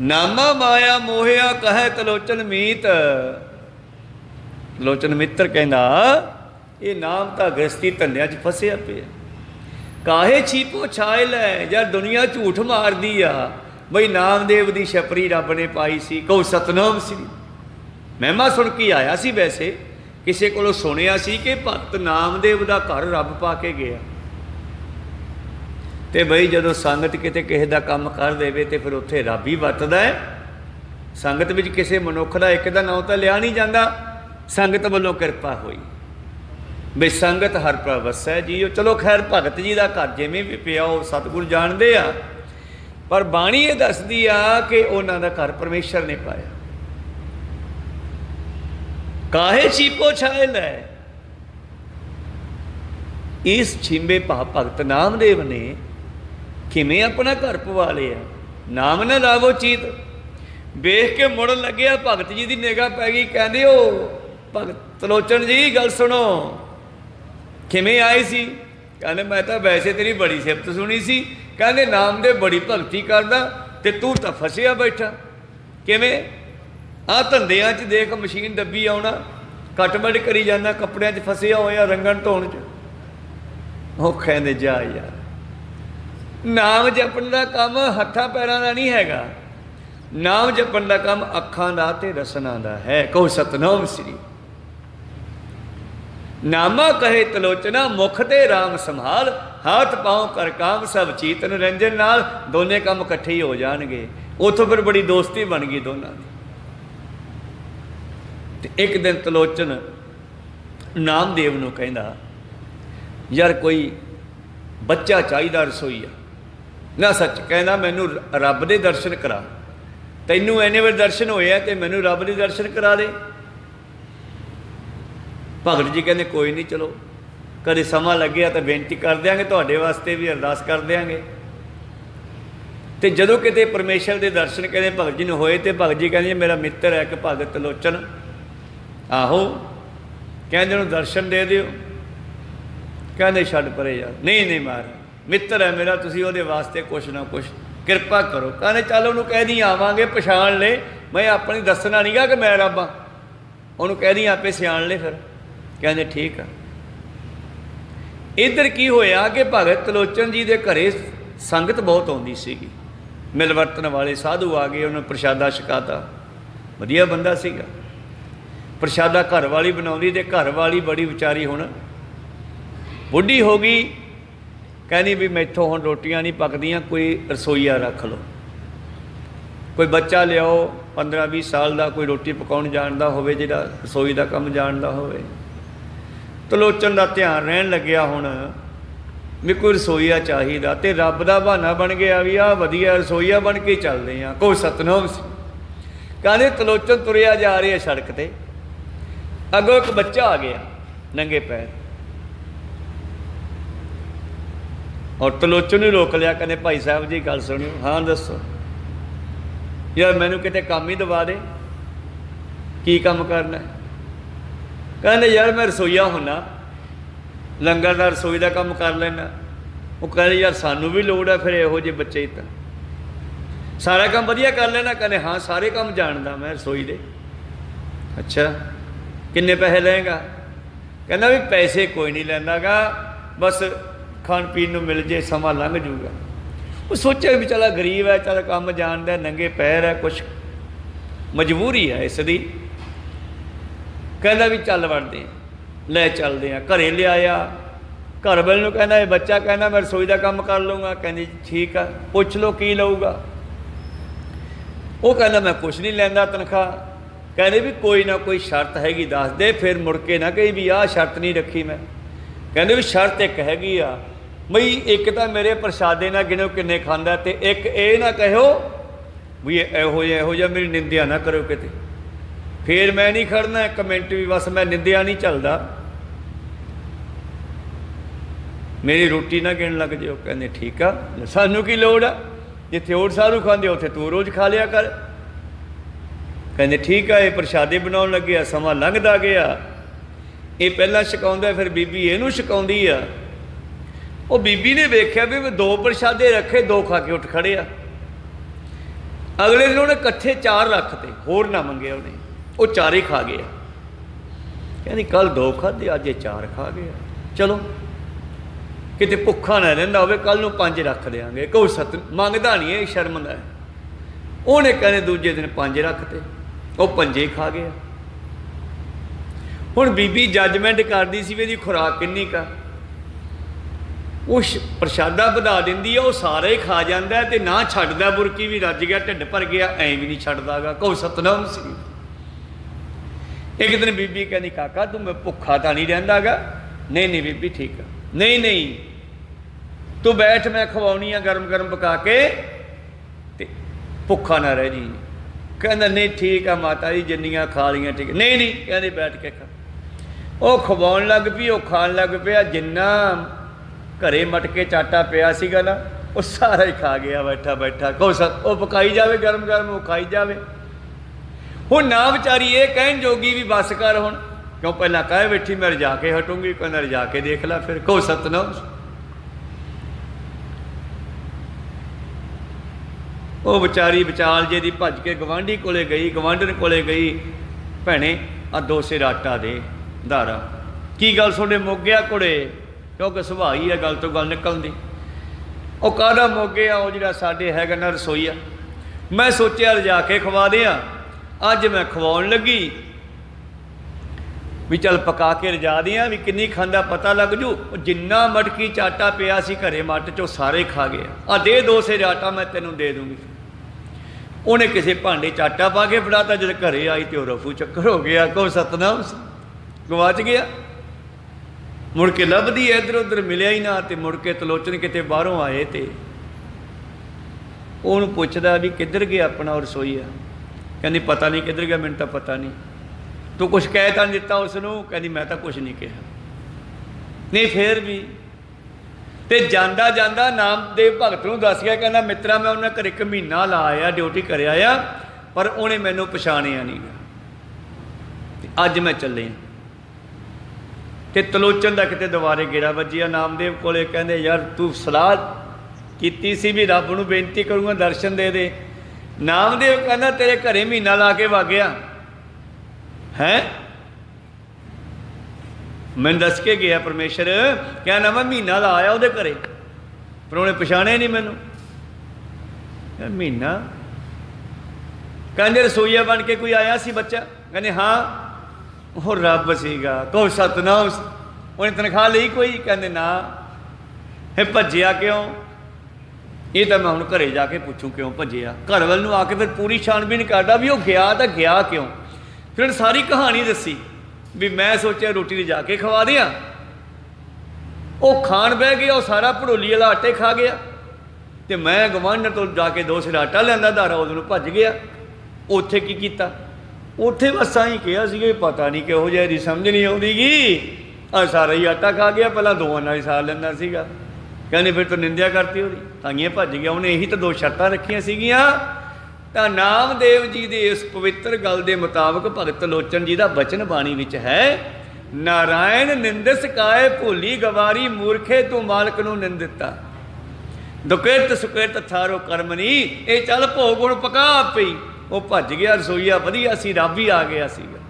ਨਾਮਾ ਮਾਇਆ ਮੋਹਿਆ ਕਹੈ ਤਲੋਚਨ ਮੀਤ। ਤਲੋਚਨ ਮਿੱਤਰ ਕਹਿੰਦਾ, ਇਹ ਨਾਮ ਤਾਂ ਗ੍ਰਸਤੀ ਧੰਦਿਆਂ 'ਚ ਫਸਿਆ ਪਿਆ। ਕਾਹੇ ਛੀਪੋ ਛਾਏ ਲੈ, ਜਦ ਦੁਨੀਆ ਝੂਠ ਮਾਰਦੀ ਆ ਬਈ ਨਾਮਦੇਵ ਦੀ ਛਪਰੀ ਰੱਬ ਨੇ ਪਾਈ ਸੀ, ਕਹੋ ਸਤਨਾਮ ਸ੍ਰੀ। ਮਹਿਮਾ ਸੁਣ ਕੇ ਆਇਆ ਸੀ, ਵੈਸੇ ਕਿਸੇ ਕੋਲੋਂ ਸੁਣਿਆ ਸੀ ਕਿ ਭਗਤ ਨਾਮਦੇਵ ਦਾ ਘਰ ਰੱਬ ਪਾ ਕੇ ਗਿਆ। ਤੇ ਬਈ ਜਦੋਂ ਸੰਗਤ ਕਿਤੇ ਕਿਸੇ ਦਾ ਕੰਮ ਕਰ ਦੇਵੇ ਤੇ ਫਿਰ ਉੱਥੇ ਰੱਬ ਹੀ ਵਰਤਦਾ ਹੈ। ਸੰਗਤ ਵਿੱਚ ਕਿਸੇ ਮਨੁੱਖ ਦਾ ਇੱਕ ਦਾ ਨਾਂ ਤਾਂ ਲਿਆ ਨਹੀਂ ਜਾਂਦਾ, ਸੰਗਤ ਵੱਲੋਂ ਕਿਰਪਾ ਹੋਈ ਬਈ ਸੰਗਤ ਹਰ ਪ੍ਰਭ ਵਸੈ ਜੀਓ। ਚਲੋ ਖੈਰ, ਭਗਤ ਜੀ ਦਾ ਘਰ ਜਿਵੇਂ ਵੀ ਪਿਆ ਉਹ ਸਤਿਗੁਰ ਜਾਣਦੇ ਆ, ਪਰ ਬਾਣੀ ਇਹ ਦੱਸਦੀ ਆ ਕਿ ਉਹਨਾਂ ਦਾ ਘਰ ਪਰਮੇਸ਼ਰ ਨੇ ਪਾਇਆ। ਕਾਹੇ ਛੀਪੋ ਛਾਏ ਲੈ, ਇਸ ਛਿੰਬੇ ਭਗਤ ਨਾਮਦੇਵ ਨੇ ਕਿਵੇਂ ਆਪਣਾ ਘਰ ਪਵਾ ਲਿਆ। ਨਾਮ ਨਾ ਲਾਵੋ ਚੀਤ। ਵੇਖ ਕੇ ਮੁੜਨ ਲੱਗਿਆ, ਭਗਤ ਜੀ ਦੀ ਨਿਗਾਹ ਪੈ ਗਈ। ਕਹਿੰਦੇ, ਉਹ ਭਗਤ ਤਲੋਚਨ ਜੀ ਗੱਲ ਸੁਣੋ, ਕਿਵੇਂ ਆਏ ਸੀ? ਕਹਿੰਦੇ, ਮੈਂ ਤਾਂ ਵੈਸੇ ਤੇਰੀ ਬੜੀ ਸਿਫਤ ਸੁਣੀ ਸੀ। ਕਹਿੰਦੇ, ਨਾਮਦੇਵ ਬੜੀ ਭਗਤੀ ਕਰਦਾ ਤੇ ਤੂੰ ਤਾਂ ਫਸਿਆ ਬੈਠਾ। ਕਿਵੇਂ? ਆਹ ਧੰਦਿਆਂ 'ਚ ਦੇਖ, ਮਸ਼ੀਨ ਦੱਬੀ ਆਉਣਾ, ਕੱਟ-ਵੱਢ ਕਰੀ ਜਾਂਦਾ, ਕੱਪੜਿਆਂ 'ਚ ਫਸਿਆ ਹੋਇਆ, ਰੰਗਣ ਧੋਣ 'ਚ। ਉਹ ਕਹਿੰਦੇ, ਜਾ ਯਾਰ, ਨਾਮ ਜਪਣ ਦਾ ਕੰਮ ਹੱਥਾਂ ਪੈਰਾਂ ਦਾ ਨਹੀਂ ਹੈਗਾ, ਨਾਮ ਜਪਣ ਦਾ ਕੰਮ ਅੱਖਾਂ ਦਾ ਤੇ ਰਸਨਾ ਦਾ ਹੈ, ਕਹੋ ਸਤਨਾਮ ਸ੍ਰੀ। ਨਾਮਾ ਕਹੇ ਤਲੋਚਨਾ, ਮੁਖ ਤੇ ਰਾਮ ਸੰਭਾਲ, ਹੱਥ ਪਾਉ ਕਰ ਕਾਮ ਸਭ ਚੀਤ ਨਿਰੰਜਨ। ਨਾਲ ਦੋਨੇ ਕੰਮ ਇਕੱਠੇ ਹੀ ਹੋ ਜਾਣਗੇ। ਉੱਥੋਂ ਫਿਰ ਬੜੀ ਦੋਸਤੀ ਬਣ ਗਈ ਦੋਨਾਂ ਦੀ। ਤੇ ਇੱਕ ਦਿਨ ਤਲੋਚਨ ਨਾਮਦੇਵ ਨੂੰ ਕਹਿੰਦਾ, ਯਾਰ ਕੋਈ ਬੱਚਾ ਚਾਹੀਦਾ ਰਸੋਈਆ। ਨਾ ਸੱਚ ਕਹਿੰਦਾ, ਮੈਨੂੰ ਰੱਬ ਦੇ ਦਰਸ਼ਨ ਕਰਾ। ਤੈਨੂੰ ਇੰਨੇ ਵਾਰ ਦਰਸ਼ਨ ਹੋਏ ਆ ਤੇ ਮੈਨੂੰ ਰੱਬ ਦੇ ਦਰਸ਼ਨ ਕਰਾ ਦੇ। ਭਗਤ ਜੀ ਕਹਿੰਦੇ, ਕੋਈ ਨਹੀਂ, ਚਲੋ ਕਦੇ ਸਮਾਂ ਲੱਗਿਆ ਤਾਂ ਬੇਨਤੀ ਕਰ ਦਿਆਂਗੇ, ਤੁਹਾਡੇ ਵਾਸਤੇ ਵੀ ਅਰਦਾਸ ਕਰ ਦਿਆਂਗੇ। ਤੇ ਜਦੋਂ ਕਿਤੇ ਪਰਮੇਸ਼ਰ ਦੇ ਦਰਸ਼ਨ ਕਹਿੰਦੇ ਭਗਤ ਜੀ ਨੂੰ ਹੋਏ, ਤੇ ਭਗਤ ਜੀ ਕਹਿੰਦੇ, ਮੇਰਾ ਮਿੱਤਰ ਹੈ ਇੱਕ ਭਗਤ ਤਲੋਚਨ, ਆਹੋ, ਕਹਿੰਦੇ ਉਹਨੂੰ ਦਰਸ਼ਨ ਦੇ ਦਿਓ। ਕਹਿੰਦੇ, ਛੱਡ ਪਰੇ ਯਾਰ, ਨਹੀਂ ਨਹੀਂ ਮਹਾਰਾਜ, ਮਿੱਤਰ ਹੈ ਮੇਰਾ, ਤੁਸੀਂ ਉਹਦੇ ਵਾਸਤੇ ਕੁਛ ਨਾ ਕੁਛ ਕਿਰਪਾ ਕਰੋ। ਕਹਿੰਦੇ, ਚੱਲ ਉਹਨੂੰ ਕਹਿ ਦੀ ਆਵਾਂਗੇ, ਪਛਾਣ ਲੈ, ਮੈਂ ਆਪਣੀ ਦੱਸਣਾ ਨਹੀਂ ਗਾ ਕਿ ਮੈਂ ਰੱਬ ਹਾਂ, ਉਹਨੂੰ ਕਹਿ ਦੀ ਆਪੇ ਸਿਆਣ ਲੈ ਫਿਰ। ਕਹਿੰਦੇ, ਠੀਕ ਆ। ਇੱਧਰ ਕੀ ਹੋਇਆ ਕਿ ਭਗਤ ਤਲੋਚਨ ਜੀ ਦੇ ਘਰੇ ਸੰਗਤ ਬਹੁਤ ਆਉਂਦੀ ਸੀਗੀ, ਮਿਲ ਵਰਤਣ ਵਾਲੇ ਸਾਧੂ ਆ ਗਏ, ਉਹਨੂੰ ਪ੍ਰਸ਼ਾਦਾ ਛਕਾਤਾ। ਵਧੀਆ ਬੰਦਾ ਸੀਗਾ। ਪ੍ਰਸ਼ਾਦਾ ਘਰ ਵਾਲੀ ਬਣਾਉਂਦੀ, ਤੇ ਘਰ ਵਾਲੀ ਬੜੀ ਵਿਚਾਰੀ ਹੁਣ ਬੁੱਢੀ ਹੋ ਗਈ। कहनी भी मैथों हुण रोटियां नहीं पकदियां, कोई रसोईया रख लो, कोई बच्चा लियाओ 15-20 साल का, कोई रोटी पकाउण जाणदा होवे, जिहड़ा रसोई का काम जाणदा होवे। तलोचन का ध्यान रहन लग्या हुण भी कोई रसोईया चाहिदा, ते रब दा बहाना बन गया भी आ वधिया रसोईया बन के चलदे आ। कोई सतनाम सी। कहते तलोचन तुरिया जा रही है सड़क ते, अगों एक बच्चा आ गया नंगे पैर, और तलोचन ने रोक लिया। कहने भाई साहब जी गल सुनियो। हाँ दसो। यार मैनू किते काम ही दवा दे। की काम करना है? कहने यार मैं रसोईया होना, लंगर का रसोई का काम कर लेना। वो कहने यार सानू भी लोड़ है फिर इहो जे बच्चे तो सारा काम वधिया कर लेना। कहने हाँ सारे काम जानदा मैं रसोई दे। अच्छा किन्ने पैसे लेगा? कहना भी पैसे कोई नहीं लैंदा गा, बस खाण पीण नूं मिल जे, समा लंघ जूगा। वो सोचे भी चला गरीब है, चल काम जानदा, नंगे पैर है, कुछ मजबूरी है इसदी। कहना भी चल वड़दे लै चलते हैं। घरे लिया, घर वाले नूं कहना ये बच्चा कहना मैं रसोई का काम कर लूँगा। कहनी ठीक है, पुछ लो की लऊगा। वो कहना मैं कुछ नहीं लैंदा तनख्वाह। कहने भी कोई ना कोई शर्त हैगी दस दे, फिर मुड़ के ना कही भी आह शर्त नहीं रखी मैं। कहने भी शर्त एक हैगी आ बई, एक तो मेरे प्रसादे ना गिनो किन्ने खांदा, ते एक ये ना कहो भी इहो जिहा मेरी निंदिया ना करो किते, फिर मैं नहीं खड़ना एक मिनट भी, बस मैं निंदिया नहीं चलदा, मेरी रोटी ना गिन लग जाओ। कहने ठीक आ, सानू की लोड़ आ, जिथे होर सारू खांदे उत्थे तू रोज़ खा लिया कर। कहने ठीक है, ये प्रशादे बनाउण लगे, समा लंघदा गया, ये पहला छकाउंदा, फिर बीबी इहनूं छकाउंदी आ। वो बीबी ने वेख्या भी मैं 2 प्रशादे रखे, 2 खा के उठ खड़े आ। अगले दिन उन्हें कट्ठे 4 रखते, होर ना मंगे उन्हें, वो 4 ही खा गया। कहनी कल 2 खाधे, अज 4 खा गया, चलो किते भुखा ना रहिंदा होवे, कल नूं 5 रख देंगे। कोई सत मंगदा नहीं है, शर्मदा है। उन्हें कहने दूजे दिन 5 रखते, वो 5 ही खा गया। हुण बीबी जजमेंट करदी सी भी इहदी खुराक किन्नी का, उस प्रशादा वधा दिंदी है, वो सारा ही खा जाता है, तो ना छड्डदा, बुरकी भी रज गया, ढिड भर गया, ऐ भी नहीं छड्डदा गा। कोई सतनाम सी। एक दिन बीबी कहनी काका तू मैं भुखा तो नहीं रहिंदा गा? नहीं नहीं बीबी ठीक है। नहीं नहीं तू बैठ, मैं खवाउणी आ गर्म गर्म पका के, ते भुखा ना रह जी। कहना नहीं ठीक है माता जी, जिन्नियां खा लियां ठीक है। नहीं नहीं कहते बैठ के खा। वो खवाउण लग पई, वो खाण लग पिया, जिन्ना घरे मटके चाटा पिया सीगा ना, वो सारा ही खा गया बैठा बैठा। कुछ वो पकाई जावे गर्म गर्म, वो खाई जावे। हुण ना बेचारी ये कहन जोगी भी बस कर हुण, क्यों पहला कह बैठी मैं रजा के हटूंगी, कहना रजा के देख ला फिर। को सतनाम। वो बेचारी विचाल जे दी भज के गवांढी कोले गई, गवांढन कोले गई, भैने आ 2 सिर आटा दे धारा। की गल सोडे मुक गया कुड़े? क्योंकि सुभाई है गल तो गल निकलती। वो काहदा मुक गया? वो जिहड़ा साडे हैगा ना रसोईया, मैं सोचा रजा के खवा दियां, अज मैं खवाउण लगी भी चल पका के रजा दियां, भी किन्नी खांदा पता लग जू। जिन्ना मटकी चाटा पिया सी घरे मट चो सारे खा गया। आ दे 2 सिर आटा मैं तेनों दे दूँगी। उन्हें किसी भांडे चाटा पा के फड़ाता, जब घरे आई तो रफू चक्कर हो गया। को सतनाम गवाच गया। मुड़ के लभदी इधर उधर मिलिया ही ना, तो मुड़ के तलोचन किते बाहरों आए तो उन्होंने पुछदा भी किधर गया अपना रसोईया? कहनी पता नहीं किधर गया, मैनूं तां पता नहीं। तू कुछ कह तां नहीं दिता उसनूं? कहनी मैं तो कुछ नहीं कहा। नहीं फिर भी तो जांदा जांदा नामदेव भगत नूं दस गया, कहना मित्रा मैं उन्हें घर 1 महीना ला आया, ड्यूटी कर आया, पर उन्हें मैनूं पछाणिया नहीं गा। अज मैं चले तो तलोचन का किते दोबारे गेड़ा वजिया नामदेव कोले। कहंदे यार तू सलाह कीती सी भी रब नूं बेनती करूँगा दर्शन दे दे। नामदेव कहना तेरे घरे महीना ला के वग गया है? मैं दस के गया परमेश्वर, क्या ना मैं महीना ला आया वो घरे, पर उन्हें पछाणिया नहीं मैनू। महीना? कहते रसोईया बन के कोई आया सी बच्चा? कहते हाँ वो रब सीगा। को सतनाम। उन्हें तनख्वाह ली कोई? कहते ना। है भज्जिया क्यों? ये तो मैं हुण घरे जाके पूछूँ क्यों भज्जिया। घर वाल नूं आके फिर पूरी छानबीन करदा भी वो गया तो गया क्यों। फिर सारी कहानी दसी भी मैं सोचा रोटी ले जाके खवा दियाँ। वो खाण बह गया, वो सारा भड़ोली वाला आटे खा गया, तो मैं गवांढ तो जाके 2 सिर आटा लिया धारा उदों भज गया। उत्थे की कीता? उत्थे बस आई कहा सी पता नहीं किहो जिही समझ नहीं आउंदी गी, सारा ही आटा खा गया, पहला 2 नाल ही सार लैंदा सीगा। कहने फिर तो निंदिया करती होगी, ताइए भज गया। उन्हें यही तो 2 शर्तां रखियां सीगियां। तो नामदेव जी के इस पवित्र गल के मुताबिक भगत लोचन जी का बचन बाणी विच है, नारायण निंदिस काए भोली गवारी, मूर्खे तू मालक नूं निंदिता, दुकिरत सुकिरत थारो करमनी। ये चल भोग हुण पका आपे ही। वो भज गया, रसोईया वधिया सी, रब ही आ गया सीगा,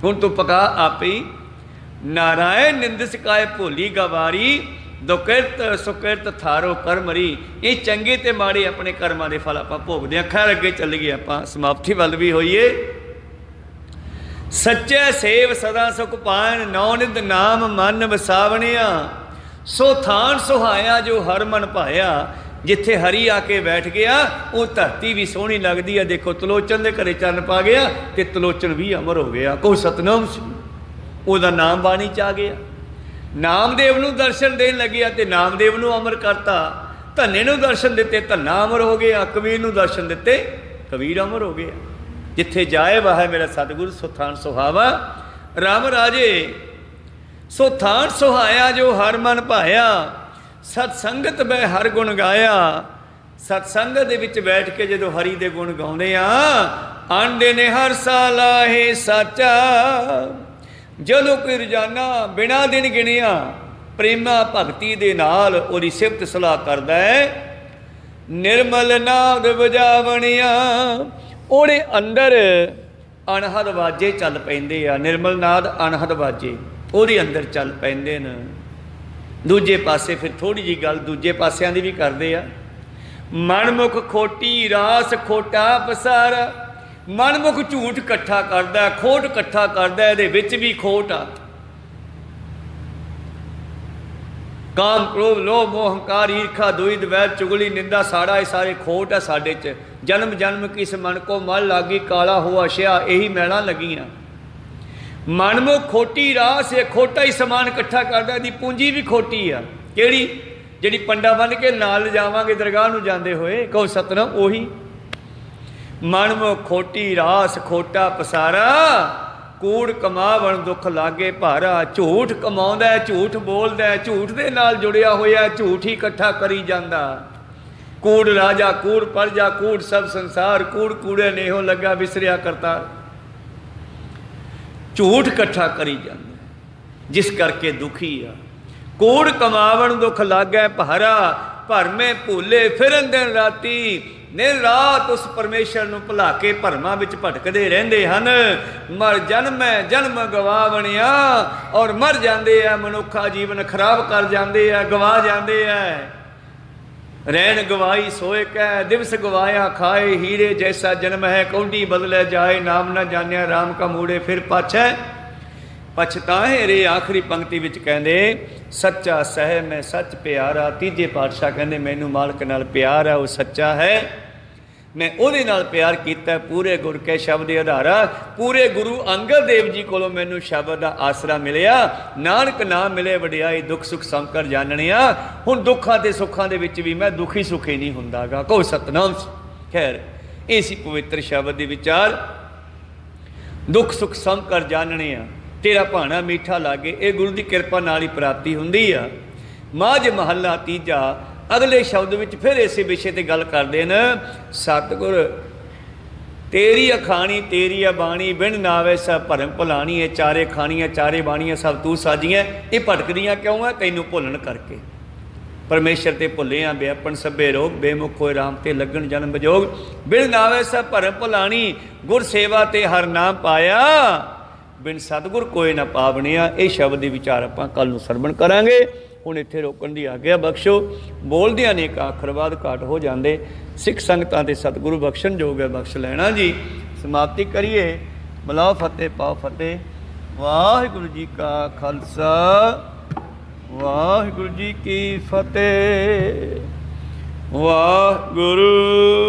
हुण तू पका आपे ही। नारायण निंदिस काए भोली गवारी, दुकिरत सुकिरत थारो करमरी। ये चंगे ते माड़े अपने कर्मां दे फल आपां भोगदे हां। खैर अगे चलीए, आपां समाप्ति वल भी होईए। सच्चे सेव सदा सुख पान, नौनिध नाम मन वसावणिया। सो थान सुहाया जो हर मन भाया, जिथे हरी आके बैठ गया वो धरती भी सोहनी लगती है। देखो तलोचन के घरे चरण पा गया तो तलोचन भी अमर हो गया। कोई सतनाम सी, उसका नाम बाणी च आ गया। नामदेव नूं दर्शन देन लग्या तो नामदेव नूं अमर करता। धन्ने नूं दर्शन दिते धन्ना अमर हो गया, कबीर नूं दर्शन दिते कबीर अमर हो गया। जिथे जाए वाह मेरा सतगुरु, सुथान सुहावा राम राजे। सो थान सुहाया जो हर मन भाया, सतसंगत बै हर गुण गाया। सतसंगत दे विच बैठ के जो हरि दे गुण गाउंदे आ, आंडे ने हर साल आहे साचा। जदों कोई रोजाना बिना दिन गिणिया प्रेमा भगती दे नाल ओदी सिफत सलाह करदा है, निर्मल नाद वजावणिया, ओदे अंदर अनहद वाजे चल पैंदे आ। निर्मल नाद अनहद वाजे ਉਹਦੇ अंदर चल पैंदे न। दूजे पासे फिर थोड़ी जी गल दूजे पासियां दी भी करदे आ। मनमुख खोटी रास खोटा पसारा। मनमुख झूठ इकट्ठा करदा, खोट इकट्ठा करदा, इहदे विच भी खोट आ। काम क्रोध लोभ मोह हंकार ईर्खा दुई द्वैत चुगली निंदा साड़ा, ये सारे खोट आ साडे च। जन्म जन्म किस मन को मल लागी, काला हुआ शिया, यही मैलां लगियां। मनमुख खोटी रास, ये खोटा ही समान इकट्ठा करदा, दी पूंजी भी खोटी आ। किहड़ी? जिहड़ी पंडा बन के नाल जावांगे दरगाह नूं जांदे होए, कहो सतनाम ओही। मनमुख खोटी रास खोटा पसारा, कूड़ कमावण दुख लागे भारा। झूठ कमाउंदा है, झूठ बोलदा है, झूठ दे नाल जुड़िया होया, झूठ ही इकट्ठा करी जांदा। कूड़ राजा कूड़ प्रजा कूड़ सब संसार, कूड़ कूड़े नेहो लगा विसरिया करता। झूठ इकट्ठा करी जांदा, जिस करके दुखी आ। कूड़ कमावण दुख लागै भारा, भरमे भूले फिरन दिन राती। दिन रात उस परमेश्वर नूं भुला के भरमां विच भटकदे रहिंदे हन। मर जन्मै जन्म गवावणिया, और मर जांदे आ मनुखा जीवन खराब कर जांदे आ, गवा जांदे आ। रैन गवाई सोए कह, दिवस गवाया खाए, हीरे जैसा जन्म है कौंडी बदले जाए। नाम न जानिया राम का मूड़े फिर पाछै पछताए रे। आखिरी पंक्ति विच कहंदे सच्चा सह मैं सच प्यारा। तीजे पातशाह कहंदे मैनू मालक नाल प्यार है, वो सच्चा है, मैं उहदे नाल प्यार कीता पूरे गुर के शब्द आधारा। पूरे गुरु अंगद देव जी कोलों मैनू शब्द का आसरा मिलिया। नानक नाम मिले वडियाई, दुख सुख संकर जाननिया। हुण दुखां ते सुखां दे विच भी मैं दुखी सुखी नहीं हुंदागा, कहो सतनाम। खैर ये सी पवित्र शब्द दे विचार। दुख सुख संकर जाननिया, तेरा भाना मीठा लागे, ये गुरु की किरपा नाल ही प्राप्ति हुंदी आ। माझ महला तीजा अगले शब्द विच फिर इस विषय ते गल करदे न। सतगुर तेरी अखाणी तेरी बाणी, बिन नावे सब भरम भुलानी। है चारे खानियां चारे बाणियां सब तू साजियां, ये भटकदियां क्यों है? तैनू भुलन करके। परमेश्वर ते भुले आ बेअपन सभे रोग, बेमुख होए राम ते लगन जन्म बजोग। बिन नावे सब भरम भुलानी, गुर सेवा ते हर नाम पाया। बिन सतगुर कोई ना पावनिया। ये शब्द के विचार आपां कल नूं सरवण करांगे। हुण इत्थे रोकण दी आग्या बख्शो। बोलदियां ने एक आखर बाद घाट हो जांदे। सिख संगतां ते सतगुरु बख्शण जोग है, बख्श लैणा जी। समाप्ति करिए। बुलाओ फतेह पाओ फतेह। वाहिगुरू जी का खालसा ਵਾਹਿਗੁਰੂ ਜੀ ਕੀ ਫਤਿਹ। ਵਾਹਿਗੁਰੂ।